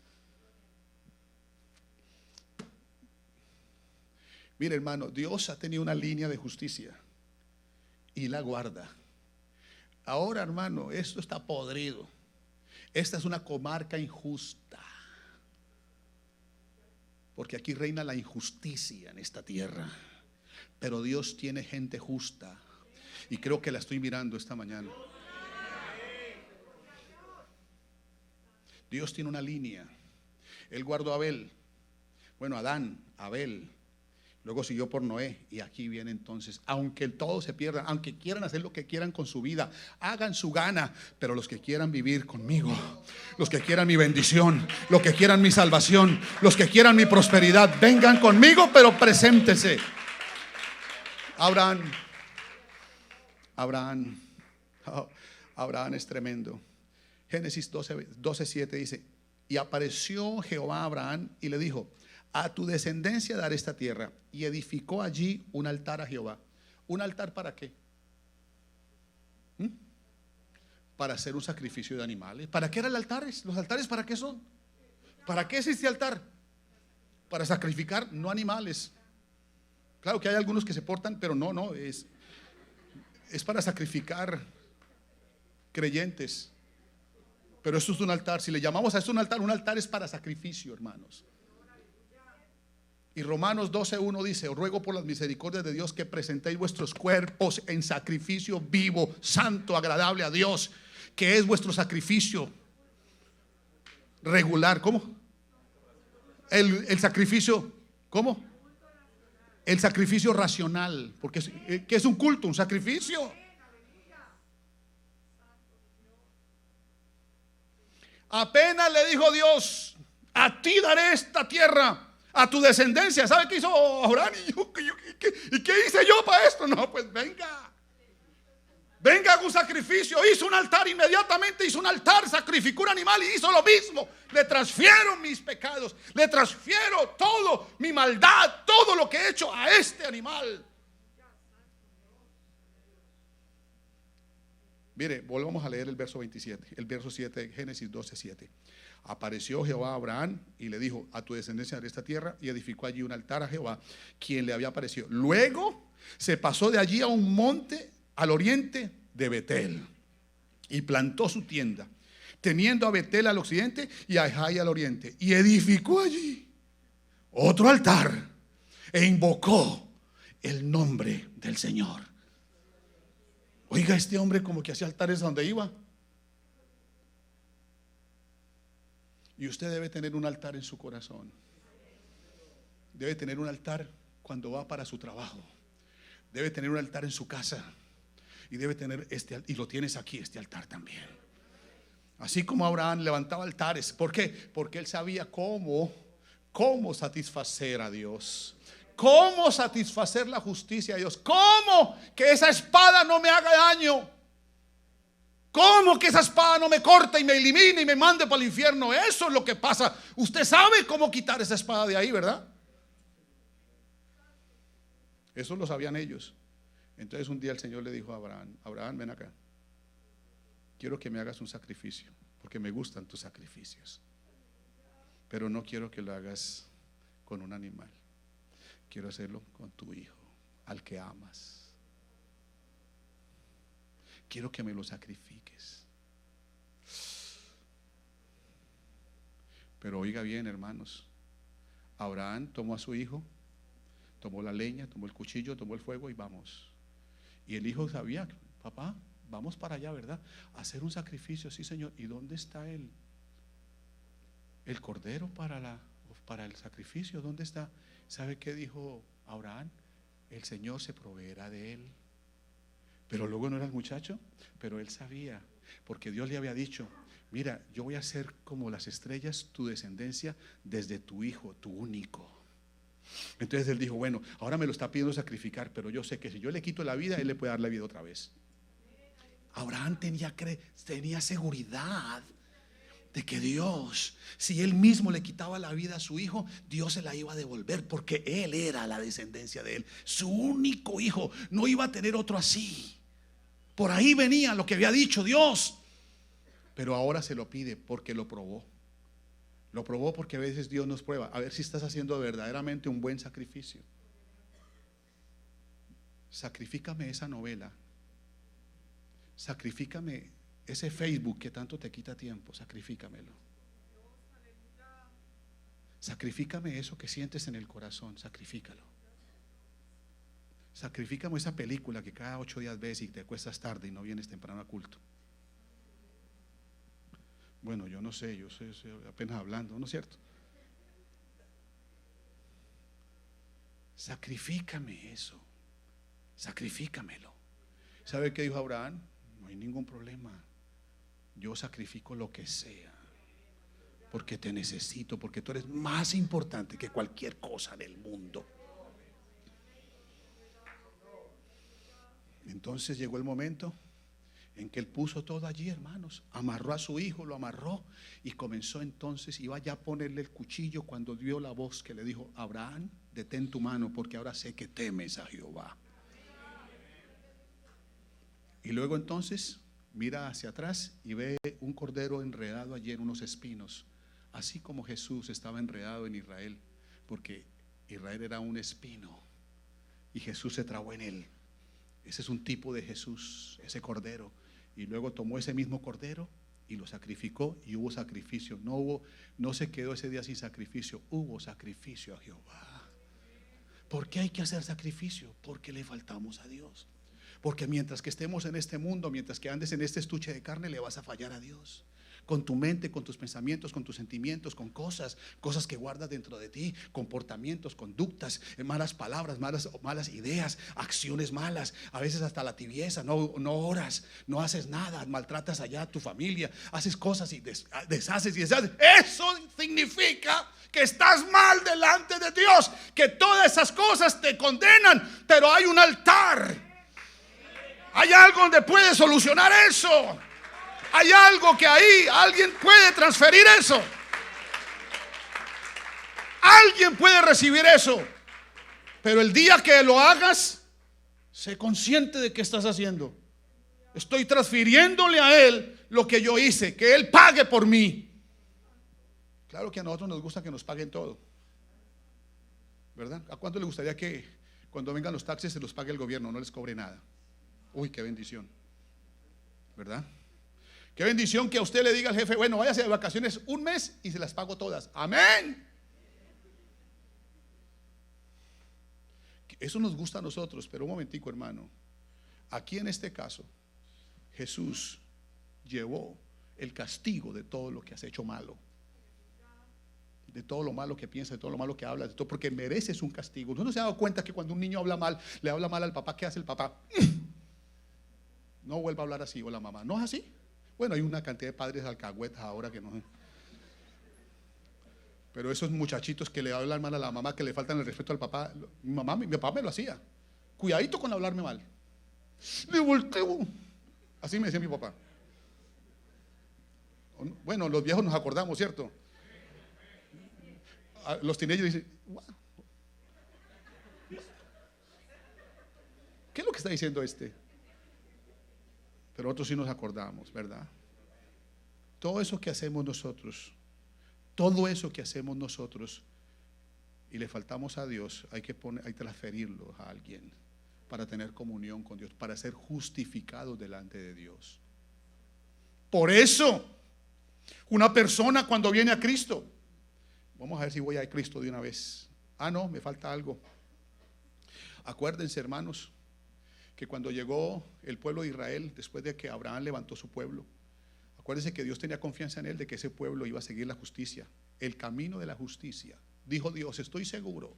Mire, hermano, Dios ha tenido una línea de justicia y la guarda. Ahora, hermano, esto está podrido. Esta es una comarca injusta, porque aquí reina la injusticia en esta tierra. Pero Dios tiene gente justa y creo que la estoy mirando esta mañana. Dios tiene una línea. Él guardó a Abel, bueno, Adán, Abel, luego siguió por Noé. Y aquí viene entonces, aunque todos se pierdan, aunque quieran hacer lo que quieran con su vida, hagan su gana, pero los que quieran vivir conmigo, los que quieran mi bendición, los que quieran mi salvación, los que quieran mi prosperidad, vengan conmigo, pero preséntese. Abraham es tremendo. Génesis 12:7 dice, y apareció Jehová a Abraham y le dijo, a tu descendencia daré esta tierra. Y edificó allí un altar a Jehová. ¿Un altar para qué? Para hacer un sacrificio de animales. ¿Para qué eran los altares? ¿Los altares para qué son? ¿Para qué existe altar? Para sacrificar, no animales. Claro que hay algunos que se portan, pero no, es para sacrificar creyentes. Pero esto es un altar. Si le llamamos a esto un altar es para sacrificio, hermanos. Y Romanos 12:1 dice, os ruego por las misericordias de Dios que presentéis vuestros cuerpos en sacrificio vivo, santo, agradable a Dios, que es vuestro sacrificio regular. ¿Cómo? El sacrificio, ¿cómo? El sacrificio racional, porque ¿qué es un culto? Un sacrificio. Apenas le dijo Dios, a ti daré esta tierra, a tu descendencia. ¿Sabe qué hizo Abraham? ¿Y qué hice yo para esto? No, pues venga. Venga, haga un sacrificio. Hizo un altar, inmediatamente hizo un altar, sacrificó un animal y hizo lo mismo. Le transfiero mis pecados, le transfiero todo, mi maldad, todo lo que he hecho a este animal. Mire, volvamos a leer el verso 27, el verso 7 de Génesis 12:7. Apareció Jehová a Abraham y le dijo: a tu descendencia daré esta tierra, y edificó allí un altar a Jehová, quien le había aparecido. Luego se pasó de allí a un monte al oriente de Betel y plantó su tienda, teniendo a Betel al occidente y a Jai al oriente, y edificó allí otro altar e invocó el nombre del Señor. Oiga, este hombre como que hacía altares donde iba. Y usted debe tener un altar en su corazón. Debe tener un altar cuando va para su trabajo. Debe tener un altar en su casa. Y debe tener y lo tienes aquí, este altar también. Así como Abraham levantaba altares. ¿Por qué? Porque él sabía cómo satisfacer a Dios. Cómo satisfacer la justicia de Dios. Cómo que esa espada no me haga daño. Cómo que esa espada no me corte y me elimine y me mande para el infierno. Eso es lo que pasa. Usted sabe cómo quitar esa espada de ahí, ¿verdad? Eso lo sabían ellos. Entonces un día el Señor le dijo a Abraham: Abraham, ven acá, quiero que me hagas un sacrificio, porque me gustan tus sacrificios, pero no quiero que lo hagas con un animal. Quiero hacerlo con tu hijo, al que amas. Quiero que me lo sacrifiques. Pero oiga bien, hermanos, Abraham tomó a su hijo, tomó la leña, tomó el cuchillo, tomó el fuego y vamos. Y el hijo sabía: papá, vamos para allá, ¿verdad? A hacer un sacrificio. Sí, Señor. ¿Y dónde está el cordero para el sacrificio? ¿Dónde está? ¿Sabe qué dijo Abraham? El Señor se proveerá de él. Pero luego no era el muchacho, pero él sabía, porque Dios le había dicho: mira, yo voy a hacer como las estrellas tu descendencia desde tu hijo, tu único. Entonces él dijo: bueno, ahora me lo está pidiendo sacrificar, pero yo sé que si yo le quito la vida, él le puede dar la vida otra vez. Abraham tenía seguridad de que Dios, si él mismo le quitaba la vida a su hijo, Dios se la iba a devolver, porque él era la descendencia de él, su único hijo. No iba a tener otro así. Por ahí venía lo que había dicho Dios. Pero ahora se lo pide porque lo probó. Lo probó porque a veces Dios nos prueba, a ver si estás haciendo verdaderamente un buen sacrificio. Sacrifícame esa novela. Sacrifícame ese Facebook que tanto te quita tiempo. Sacrifícamelo. Sacrifícame eso que sientes en el corazón. Sacrifícalo. Sacrifícame esa película que cada 8 días ves y te acuestas tarde y no vienes temprano a culto. Bueno, yo no sé, yo estoy apenas hablando, ¿no es cierto? Sacrifícame eso. Sacrifícamelo. ¿Sabe qué dijo Abraham? No hay ningún problema. Yo sacrifico lo que sea, porque te necesito, porque tú eres más importante que cualquier cosa del mundo. Entonces llegó el momento en que él puso todo allí, hermanos. Amarró a su hijo, lo amarró y comenzó entonces. Iba ya a ponerle el cuchillo cuando dio la voz que le dijo: Abraham, detén tu mano, porque ahora sé que temes a Jehová. Y luego entonces mira hacia atrás y ve un cordero enredado allí en unos espinos, así como Jesús estaba enredado en Israel, porque Israel era un espino y Jesús se trabó en él. Ese es un tipo de Jesús, ese cordero. Y luego tomó ese mismo cordero y lo sacrificó, y hubo sacrificio. No se quedó ese día sin sacrificio, hubo sacrificio a Jehová. ¿Por qué hay que hacer sacrificio? Porque le faltamos a Dios. Porque mientras que estemos en este mundo, mientras que andes en este estuche de carne, le vas a fallar a Dios. Con tu mente, con tus pensamientos, con tus sentimientos, con cosas que guardas dentro de ti, comportamientos, conductas, malas palabras, malas ideas, acciones malas, a veces hasta la tibieza. No oras, no haces nada, maltratas allá a tu familia, haces cosas y deshaces y deshaces. Eso significa que estás mal delante de Dios, que todas esas cosas te condenan. Pero hay un altar. Hay algo donde puede solucionar eso. Hay algo que ahí alguien puede transferir eso. Alguien puede recibir eso. Pero el día que lo hagas, sé consciente de qué estás haciendo. Estoy transfiriéndole a Él lo que yo hice, que Él pague por mí. Claro que a nosotros nos gusta que nos paguen todo, ¿verdad? ¿A cuánto le gustaría que cuando vengan los taxis se los pague el gobierno, no les cobre nada? Uy, qué bendición, ¿verdad? Qué bendición que a usted le diga al jefe: bueno, váyase de vacaciones un mes y se las pago todas. Amén. Eso nos gusta a nosotros, pero un momentico, hermano. Aquí en este caso, Jesús llevó el castigo de todo lo que has hecho malo, de todo lo malo que piensas, de todo lo malo que hablas, de todo, porque mereces un castigo. ¿No se ha dado cuenta que cuando un niño habla mal, le habla mal al papá? ¿Qué hace el papá? No vuelva a hablar así, o la mamá. ¿No es así? Bueno, hay una cantidad de padres alcahuetas ahora que no. Pero esos muchachitos que le hablan mal a la mamá, que le faltan el respeto al papá. Mi papá me lo hacía. Cuidadito con hablarme mal. Le volteo. Así me decía mi papá. Bueno, los viejos nos acordamos, ¿cierto? Los teenagers dicen: ¿qué es lo que está diciendo este? Pero nosotros sí nos acordamos, ¿verdad? Todo eso que hacemos nosotros, todo eso que hacemos nosotros y le faltamos a Dios, hay que transferirlo a alguien para tener comunión con Dios, para ser justificados delante de Dios. Por eso, una persona cuando viene a Cristo, vamos a ver si voy a Cristo de una vez. No, me falta algo. Acuérdense, hermanos, que cuando llegó el pueblo de Israel, después de que Abraham levantó su pueblo, acuérdense que Dios tenía confianza en él, de que ese pueblo iba a seguir la justicia, el camino de la justicia. Dijo Dios: estoy seguro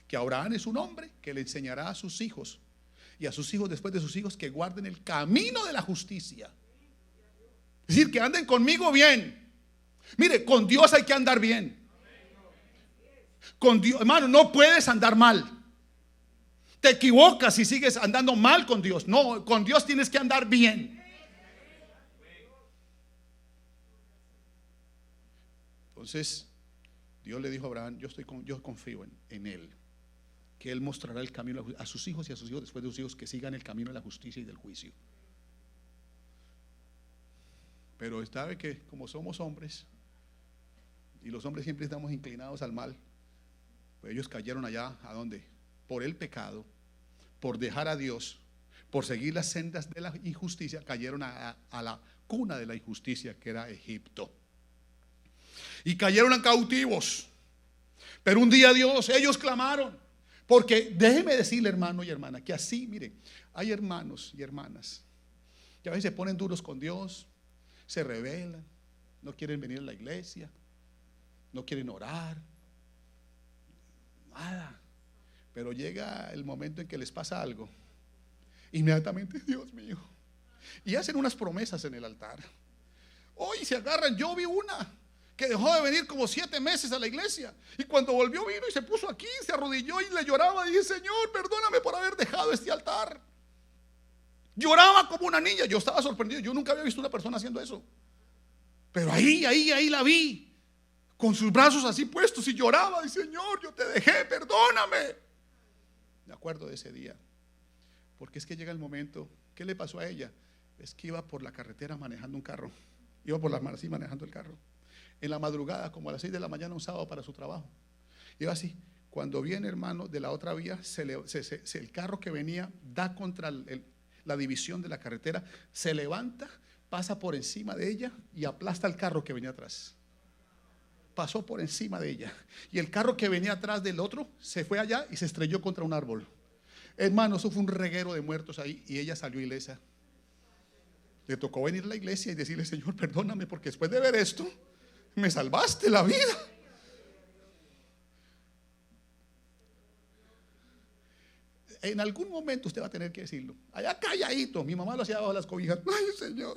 que Abraham es un hombre que le enseñará a sus hijos y a sus hijos después de sus hijos que guarden el camino de la justicia. Es decir, que anden conmigo bien. Mire, con Dios hay que andar bien. Con Dios, hermano, no puedes andar mal. Te equivocas si sigues andando mal con Dios. No, con Dios tienes que andar bien. Entonces Dios le dijo a Abraham: yo confío en él, que él mostrará el camino a sus hijos y a sus hijos después de sus hijos, que sigan el camino de la justicia y del juicio. Pero sabe que como somos hombres, y los hombres siempre estamos inclinados al mal, pues ellos cayeron allá. ¿A dónde? Por el pecado, por dejar a Dios, por seguir las sendas de la injusticia, cayeron a la cuna de la injusticia, que era Egipto, y cayeron cautivos. Pero un día ellos clamaron, porque déjeme decirle, hermano y hermana, que así, mire, hay hermanos y hermanas que a veces se ponen duros con Dios, se rebelan, no quieren venir a la iglesia, no quieren orar, nada. Pero llega el momento en que les pasa algo, inmediatamente: Dios mío, y hacen unas promesas en el altar. Hoy se agarran. Yo vi una que dejó de venir como 7 meses a la iglesia, y cuando volvió vino y se puso aquí, se arrodilló y le lloraba y dije: Señor, perdóname por haber dejado este altar. Lloraba como una niña. Yo estaba sorprendido, yo nunca había visto una persona haciendo eso. Pero ahí la vi, con sus brazos así puestos, y lloraba y: Señor, yo te dejé, perdóname. Me acuerdo de ese día, porque es que llega el momento. ¿Qué le pasó a ella? Es que iba por la carretera manejando un carro, iba por las manos así manejando el carro, en la madrugada, como a las 6 de la mañana, un sábado, para su trabajo. Iba así. Cuando viene, hermano, de la otra vía, el carro que venía da contra la división de la carretera, se levanta, pasa por encima de ella y aplasta el carro que venía atrás. Pasó por encima de ella, y el carro que venía atrás del otro se fue allá y se estrelló contra un árbol. Hermano, eso fue un reguero de muertos ahí, y ella salió ilesa. Le tocó venir a la iglesia y decirle: Señor, perdóname, porque después de ver esto me salvaste la vida. En algún momento usted va a tener que decirlo. Allá calladito, mi mamá lo hacía bajo las cobijas: ay, Señor.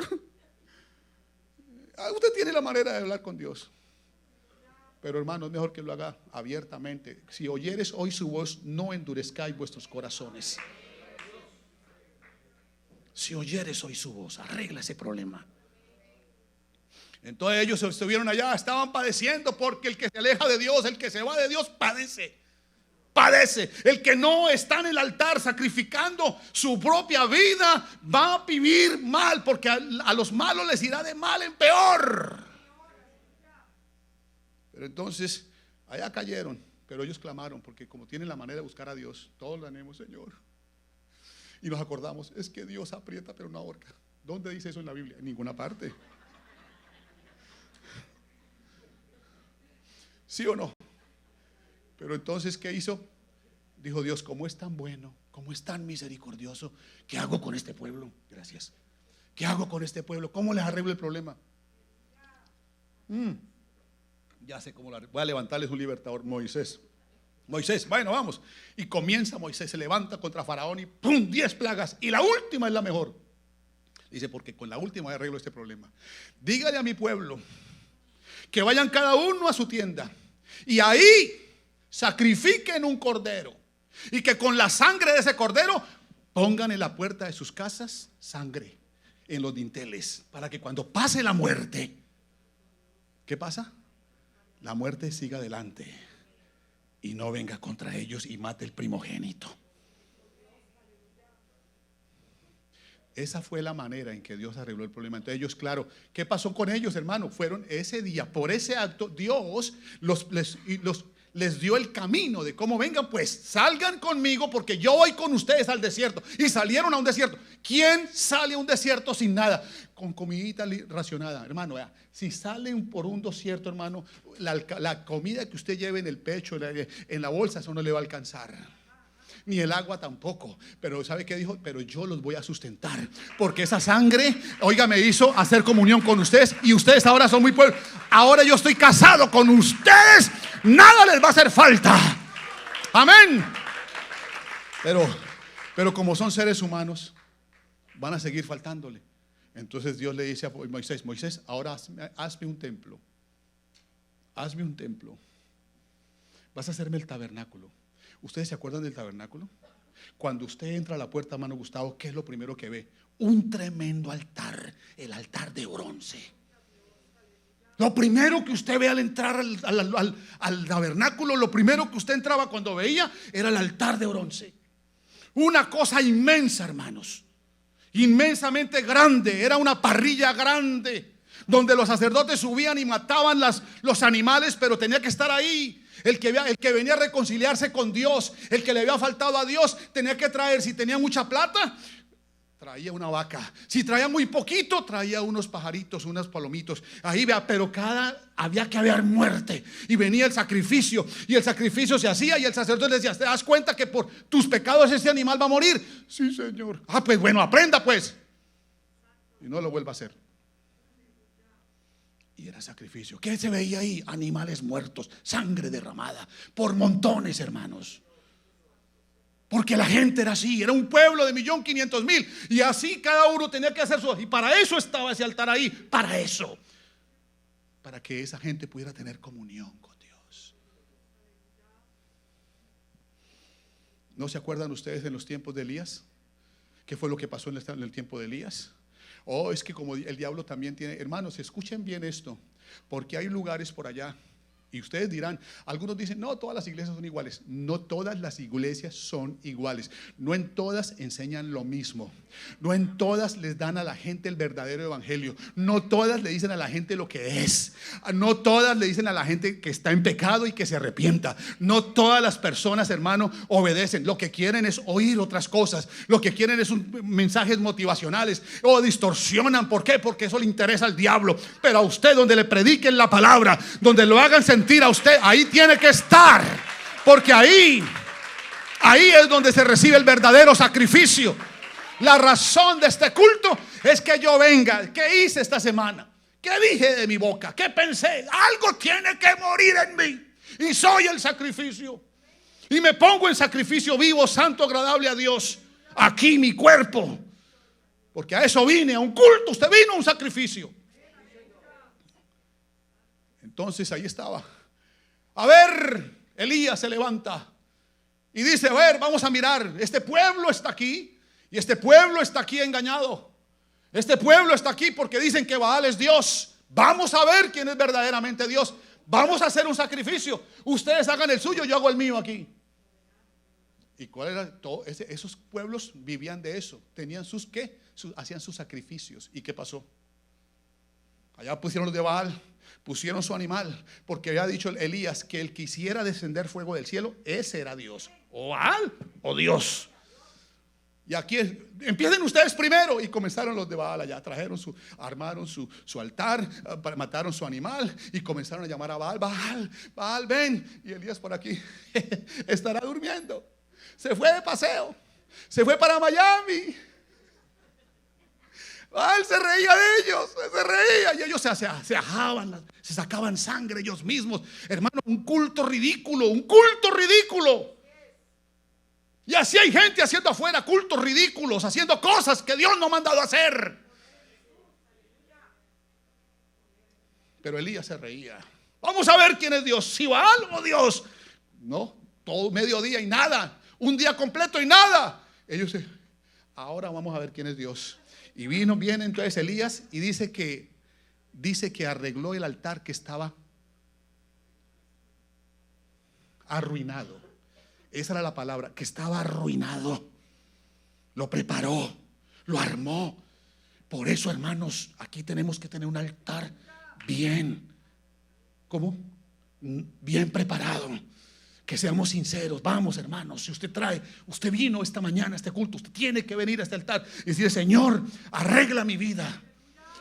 Usted tiene la manera de hablar con Dios, pero hermano, es mejor que lo haga abiertamente. Si oyeres hoy su voz, no endurezcáis vuestros corazones. si oyeres hoy su voz, arregla ese problema. Entonces ellos estuvieron allá, estaban padeciendo, porque el que se aleja de Dios, el que se va de Dios, padece. El que no está en el altar sacrificando su propia vida va a vivir mal, porque a los malos les irá de mal en peor. Pero entonces allá cayeron, pero ellos clamaron, porque como tienen la manera de buscar a Dios, todos lo tenemos, Señor. Y nos acordamos, es que Dios aprieta pero no ahorca. ¿Dónde dice eso en la Biblia? En ninguna parte. ¿Sí o no? Pero entonces, ¿qué hizo? Dijo Dios, como es tan bueno, como es tan misericordioso, ¿qué hago con este pueblo? Gracias. ¿Qué hago con este pueblo? ¿Cómo les arreglo el problema? Ya sé cómo lo arreglo. Voy a levantarles un libertador. Moisés, bueno, vamos. Y comienza Moisés, se levanta contra Faraón y ¡pum! 10 plagas. Y la última es la mejor. Dice, porque con la última arreglo este problema. Dígale a mi pueblo que vayan cada uno a su tienda y ahí sacrifiquen un cordero, y que con la sangre de ese cordero pongan en la puerta de sus casas sangre en los dinteles, para que cuando pase la muerte, ¿qué pasa? La muerte siga adelante y no venga contra ellos y mate el primogénito. Esa fue la manera en que Dios arregló el problema. Entonces ellos, claro, ¿qué pasó con ellos, hermano? Fueron ese día, por ese acto, Dios les dio el camino de cómo vengan, pues salgan conmigo, porque yo voy con ustedes al desierto. Y salieron a un desierto. ¿Quién sale a un desierto sin nada? Con comidita racionada, hermano. Si salen por un desierto, hermano, la comida que usted lleve en el pecho, en la bolsa, eso no le va a alcanzar. Ni el agua tampoco. Pero ¿sabe qué dijo? Pero yo los voy a sustentar, porque esa sangre, oiga, me hizo hacer comunión con ustedes. Y ustedes ahora son muy pueblo. Ahora yo estoy casado con ustedes. Nada les va a hacer falta. Amén. Pero como son seres humanos, van a seguir faltándole. Entonces Dios le dice a Moisés, Moisés, ahora hazme un templo. Hazme un templo. Vas a hacerme el tabernáculo. ¿Ustedes se acuerdan del tabernáculo? Cuando usted entra a la puerta, hermano Gustavo, ¿qué es lo primero que ve? Un tremendo altar, el altar de bronce. Lo primero que usted ve al entrar al tabernáculo, lo primero que usted entraba cuando veía era el altar de bronce. Una cosa inmensa, hermanos, inmensamente grande. Era una parrilla grande donde los sacerdotes subían y mataban los animales, pero tenía que estar ahí. El que venía a reconciliarse con Dios, el que le había faltado a Dios, tenía que traer, si tenía mucha plata, traía una vaca. Si traía muy poquito, traía unos pajaritos, unos palomitos. Ahí vea, pero había que haber muerte. Y venía el sacrificio, y el sacrificio se hacía, y el sacerdote le decía, ¿te das cuenta que por tus pecados ese animal va a morir? Sí, Señor. Pues bueno, aprenda pues. Y no lo vuelva a hacer. Y era sacrificio. ¿Qué se veía ahí? Animales muertos, sangre derramada por montones, hermanos. Porque la gente era así, era un pueblo de 1.500.000. Y así cada uno tenía que hacer su. Y para eso estaba ese altar ahí. Para eso. Para que esa gente pudiera tener comunión con Dios. ¿No se acuerdan ustedes en los tiempos de Elías? ¿Qué fue lo que pasó en el tiempo de Elías? Es que como el diablo también tiene, hermanos, escuchen bien esto, porque hay lugares por allá, y ustedes dirán, algunos dicen, no, todas las iglesias son iguales. No todas las iglesias son iguales. No en todas enseñan lo mismo. No en todas les dan a la gente el verdadero evangelio. No todas le dicen a la gente lo que es. No todas le dicen a la gente que está en pecado y que se arrepienta. No todas las personas, hermano, obedecen. Lo que quieren es oír otras cosas. Lo que quieren es mensajes motivacionales, o distorsionan. ¿Por qué? Porque eso le interesa al diablo. Pero a usted, donde le prediquen la palabra, donde lo hagan sentir a usted, ahí tiene que estar, porque ahí es donde se recibe el verdadero sacrificio. La razón de este culto es que yo venga. ¿Qué hice esta semana? ¿Qué dije de mi boca? ¿Qué pensé? Algo tiene que morir en mí, y soy el sacrificio, y me pongo en sacrificio vivo, santo, agradable a Dios. Aquí mi cuerpo, porque a eso vine, a un culto. Usted vino a un sacrificio. Entonces ahí estaba. A ver, Elías se levanta y dice, a ver, vamos a mirar. Este pueblo está aquí Y este pueblo está aquí engañado. Este pueblo está aquí porque dicen que Baal es Dios. Vamos a ver quién es verdaderamente Dios. Vamos a hacer un sacrificio. Ustedes hagan el suyo, yo hago el mío aquí. ¿Y cuál era todo? Esos pueblos vivían de eso. Tenían sus ¿qué? Hacían sus sacrificios. ¿Y qué pasó? Allá pusieron los de Baal, pusieron su animal, porque había dicho Elías que el que hiciera descender fuego del cielo, ese era Dios. O Baal o Dios. Y aquí empiecen ustedes primero. Y comenzaron los de Baal allá. Armaron su altar, mataron su animal y comenzaron a llamar a Baal. Baal, Baal, ven. Y Elías por aquí estará durmiendo. Se fue de paseo. Se fue para Miami. Baal se reía de ellos. Se reía. Y ellos se ajaban, se sacaban sangre ellos mismos. Hermano, un culto ridículo. Un culto ridículo. Y así hay gente haciendo afuera cultos ridículos, haciendo cosas que Dios no ha mandado a hacer. Pero Elías se reía. Vamos a ver quién es Dios, si Baal o Dios. No, todo mediodía y nada. Un día completo y nada. Ahora vamos a ver quién es Dios. Y viene entonces Elías y dice que arregló el altar que estaba arruinado. Esa era la palabra, que estaba arruinado. Lo preparó, lo armó. Por eso, hermanos, aquí tenemos que tener un altar bien, ¿cómo? Bien preparado. Que seamos sinceros. Vamos, hermanos, si usted vino esta mañana a este culto, usted tiene que venir a este altar y decir: Señor, arregla mi vida.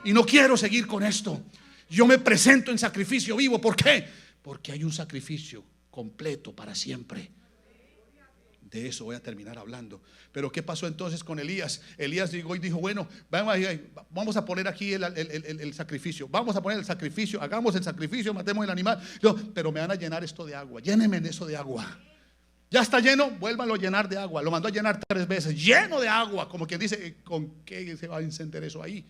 Y no quiero seguir con esto. Yo me presento en sacrificio vivo. ¿Por qué? Porque hay un sacrificio completo para siempre. De eso voy a terminar hablando. Pero ¿qué pasó entonces con Elías? Elías llegó y dijo: bueno, vamos a poner aquí el sacrificio. Vamos a poner el sacrificio. Hagamos el sacrificio, matemos el animal. Pero me van a llenar esto de agua. Llénenme de eso de agua. Ya está lleno, vuélvanlo a llenar de agua. Lo mandó a llenar 3 veces, lleno de agua. Como quien dice: ¿con qué se va a encender eso ahí?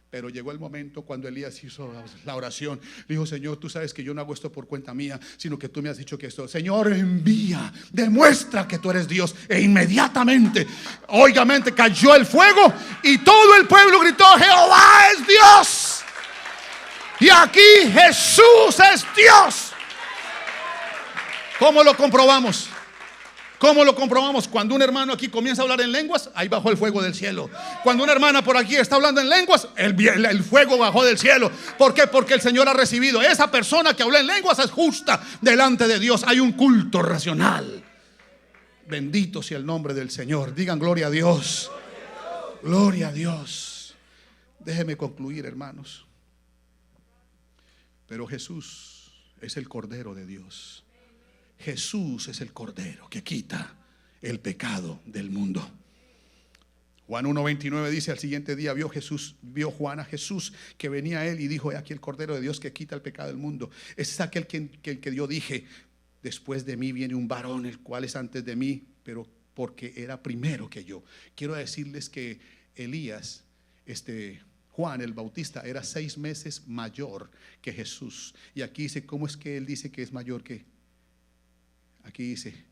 Pero llegó el momento cuando Elías hizo la oración. Le dijo: Señor, tú sabes que yo no hago esto por cuenta mía, sino que tú me has dicho que esto. Señor, envía, demuestra que tú eres Dios. E inmediatamente, óigamente, cayó el fuego y todo el pueblo gritó: Jehová es Dios. Y aquí Jesús es Dios. ¿Cómo lo comprobamos? ¿Cómo lo comprobamos? Cuando un hermano aquí comienza a hablar en lenguas, ahí bajó el fuego del cielo. Cuando una hermana por aquí está hablando en lenguas, el fuego bajó del cielo. ¿Por qué? Porque el Señor ha recibido. Esa persona que habla en lenguas es justa delante de Dios. Hay un culto racional. Bendito sea el nombre del Señor. Digan gloria a Dios. Gloria a Dios. Déjeme concluir, hermanos. Pero Jesús es el Cordero de Dios. Jesús es el Cordero que quita el pecado del mundo. Juan 1:29 dice: al siguiente día vio Juan a Jesús que venía a él y dijo: he aquí el Cordero de Dios que quita el pecado del mundo. Ese es aquel que yo dije: después de mí viene un varón, el cual es antes de mí, pero porque era primero que yo. Quiero decirles que Elías, Juan el Bautista, era 6 meses mayor que Jesús. Y aquí dice: ¿cómo es que él dice que es mayor que? Aquí dice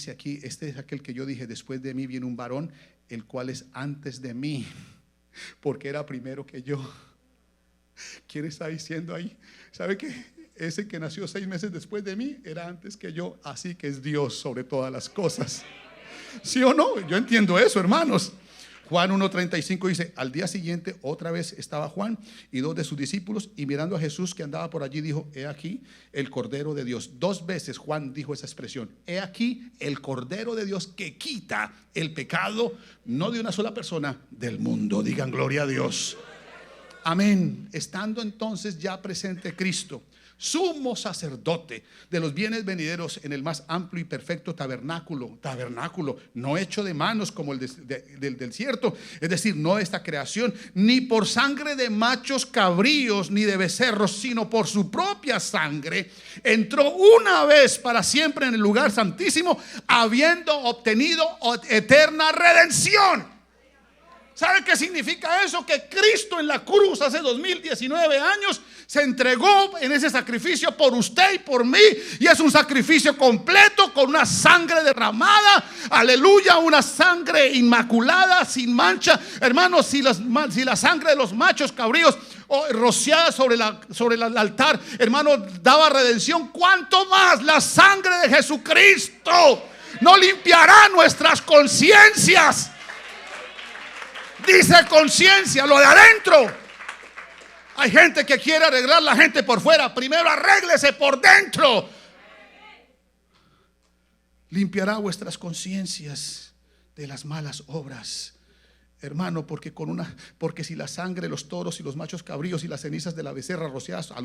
aquí: este es aquel que yo dije, después de mí viene un varón, el cual es antes de mí, porque era primero que yo. ¿Quién está diciendo ahí? ¿Sabe qué? Ese que nació 6 meses después de mí era antes que yo, así que es Dios sobre todas las cosas. ¿Sí o no? Yo entiendo eso, hermanos. Juan 1:35 dice: al día siguiente otra vez estaba Juan y 2 de sus discípulos, y mirando a Jesús que andaba por allí dijo: he aquí el Cordero de Dios. 2 veces Juan dijo esa expresión: he aquí el Cordero de Dios que quita el pecado, no de una sola persona, del mundo. Digan gloria a Dios. Amén. Estando entonces ya presente Cristo, sumo sacerdote de los bienes venideros, en el más amplio y perfecto tabernáculo, no hecho de manos como el del desierto, es decir, no de esta creación, ni por sangre de machos cabríos ni de becerros, sino por su propia sangre, entró una vez para siempre en el lugar santísimo, habiendo obtenido eterna redención. ¿Sabe qué significa eso? Que Cristo en la cruz hace 2019 años se entregó en ese sacrificio por usted y por mí. Y es un sacrificio completo con una sangre derramada. Aleluya, una sangre inmaculada, sin mancha. Hermanos, si la sangre de los machos cabríos rociada sobre el altar, hermano, daba redención, ¿cuánto más la sangre de Jesucristo no limpiará nuestras conciencias? Dice conciencia, lo de adentro. Hay gente que quiere arreglar la gente por fuera. Primero arréglese por dentro. Limpiará vuestras conciencias de las malas obras. Hermano, porque si la sangre de los toros y los machos cabríos y las cenizas de la becerra rociadas a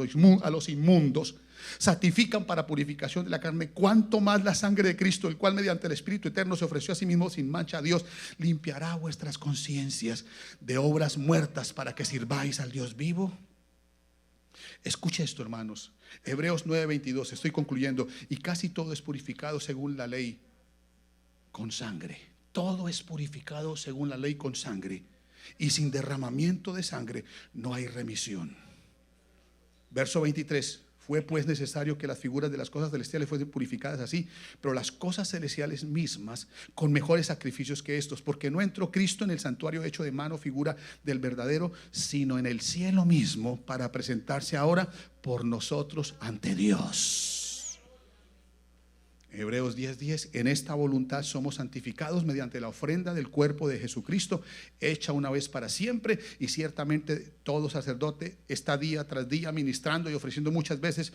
los inmundos santifican para purificación de la carne, cuánto más la sangre de Cristo, el cual mediante el Espíritu eterno se ofreció a sí mismo sin mancha a Dios, limpiará vuestras conciencias de obras muertas para que sirváis al Dios vivo. Escuche esto, hermanos. Hebreos 9:22, estoy concluyendo. Y casi todo es purificado según la ley con sangre. Todo es purificado según la ley con sangre, y sin derramamiento de sangre no hay remisión. Verso 23. Fue pues necesario que las figuras de las cosas celestiales fuesen purificadas así, pero las cosas celestiales mismas con mejores sacrificios que estos, porque no entró Cristo en el santuario hecho de mano, figura del verdadero, sino en el cielo mismo, para presentarse ahora por nosotros ante Dios. Hebreos 10:10. En esta voluntad somos santificados mediante la ofrenda del cuerpo de Jesucristo, hecha una vez para siempre. Y ciertamente todo sacerdote está día tras día ministrando y ofreciendo muchas veces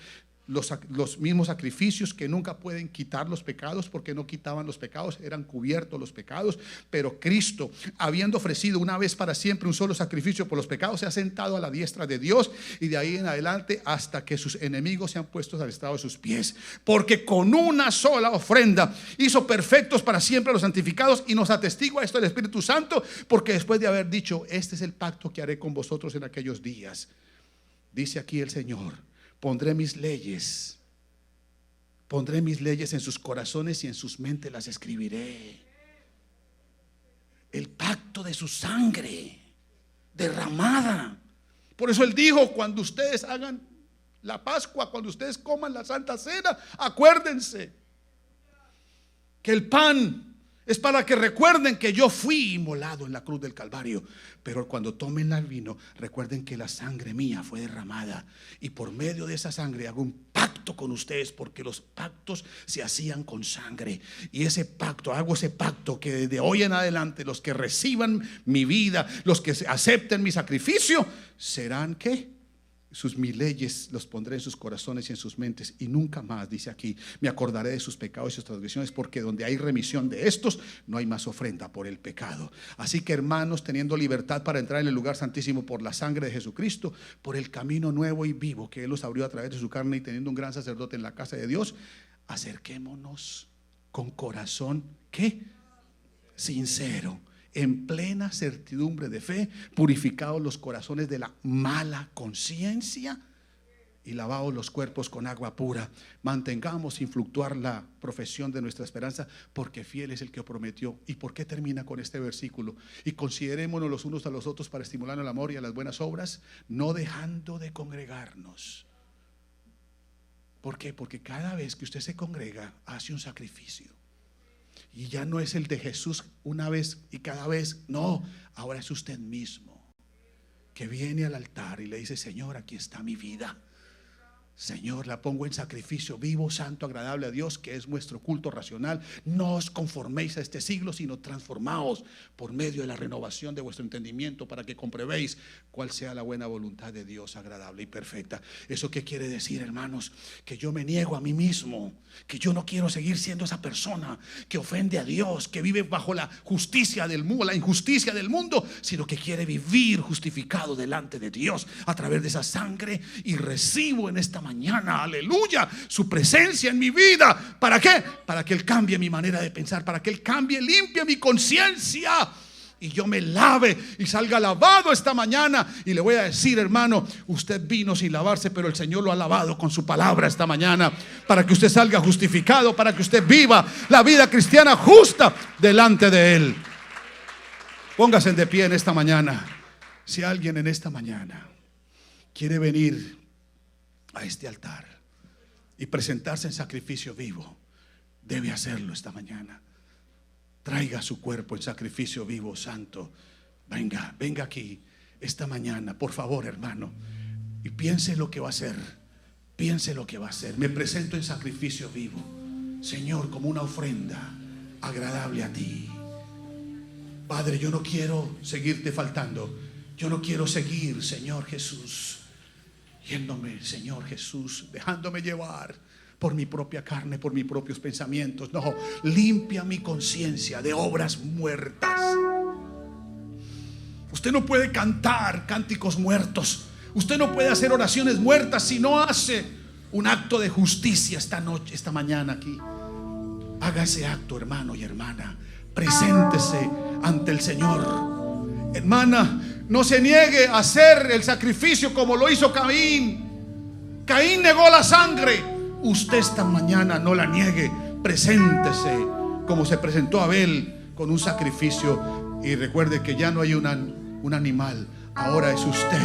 los mismos sacrificios que nunca pueden quitar los pecados, porque no quitaban los pecados, eran cubiertos los pecados. Pero Cristo, habiendo ofrecido una vez para siempre un solo sacrificio por los pecados, se ha sentado a la diestra de Dios, y de ahí en adelante hasta que sus enemigos sean puestos al estrado de sus pies. Porque con una sola ofrenda hizo perfectos para siempre a los santificados, y nos atestigua esto el Espíritu Santo, porque después de haber dicho: este es el pacto que haré con vosotros en aquellos días, dice aquí el Señor: pondré mis leyes en sus corazones y en sus mentes las escribiré. El pacto de su sangre derramada. Por eso Él dijo: cuando ustedes hagan la Pascua, cuando ustedes coman la Santa Cena, acuérdense que el pan es para que recuerden que yo fui inmolado en la cruz del Calvario. Pero cuando tomen el vino, recuerden que la sangre mía fue derramada, y por medio de esa sangre hago un pacto con ustedes, porque los pactos se hacían con sangre. Y hago ese pacto que desde hoy en adelante los que reciban mi vida, los que acepten mi sacrificio, serán ¿qué? Mis leyes los pondré en sus corazones y en sus mentes, y nunca más, dice aquí, me acordaré de sus pecados y sus transgresiones, porque donde hay remisión de estos, no hay más ofrenda por el pecado. Así que, hermanos, teniendo libertad para entrar en el lugar santísimo por la sangre de Jesucristo, por el camino nuevo y vivo que Él nos abrió a través de su carne, y teniendo un gran sacerdote en la casa de Dios, acerquémonos con corazón ¿qué? Sincero, en plena certidumbre de fe, purificados los corazones de la mala conciencia y lavados los cuerpos con agua pura. Mantengamos sin fluctuar la profesión de nuestra esperanza, porque fiel es el que prometió. ¿Y por qué termina con este versículo? Y considerémonos los unos a los otros para estimular el amor y a las buenas obras, no dejando de congregarnos. ¿Por qué? Porque cada vez que usted se congrega, hace un sacrificio. Y ya no es el de Jesús una vez y cada vez, no, ahora es usted mismo que viene al altar y le dice: Señor, aquí está mi vida. Señor, la pongo en sacrificio vivo, santo, agradable a Dios, que es nuestro culto racional. No os conforméis a este siglo, sino transformaos por medio de la renovación de vuestro entendimiento, para que comprobéis cuál sea la buena voluntad de Dios, agradable y perfecta. ¿Eso qué quiere decir, hermanos? Que yo me niego a mí mismo, que yo no quiero seguir siendo esa persona que ofende a Dios, que vive bajo la justicia del mundo, la injusticia del mundo, sino que quiere vivir justificado delante de Dios a través de esa sangre. Y recibo en esta mañana, aleluya, su presencia en mi vida. ¿Para qué? Para que Él cambie mi manera de pensar, para que Él cambie, limpie mi conciencia, y yo me lave y salga lavado esta mañana. Y le voy a decir, hermano, usted vino sin lavarse, pero el Señor lo ha lavado con su palabra esta mañana, para que usted salga justificado, para que usted viva la vida cristiana justa delante de Él. Póngase de pie en esta mañana. Si alguien en esta mañana quiere venir a este altar y presentarse en sacrificio vivo, debe hacerlo esta mañana. Traiga su cuerpo en sacrificio vivo, santo. Venga aquí esta mañana, por favor, hermano, y piense lo que va a hacer. Piense lo que va a hacer. Me presento en sacrificio vivo, Señor, como una ofrenda agradable a ti. Padre, yo no quiero seguirte faltando. Yo no quiero seguir, Señor Jesús, yéndome, Señor Jesús, dejándome llevar por mi propia carne, por mis propios pensamientos. No, limpia mi conciencia de obras muertas. Usted no puede cantar cánticos muertos. Usted no puede hacer oraciones muertas si no hace un acto de justicia esta noche, esta mañana aquí. Haga ese acto, hermano y hermana. Preséntese ante el Señor. Hermana, no se niegue a hacer el sacrificio como lo hizo Caín. Caín negó la sangre. Usted esta mañana no la niegue. Preséntese como se presentó Abel, con un sacrificio. Y recuerde que ya no hay un animal. Ahora es usted.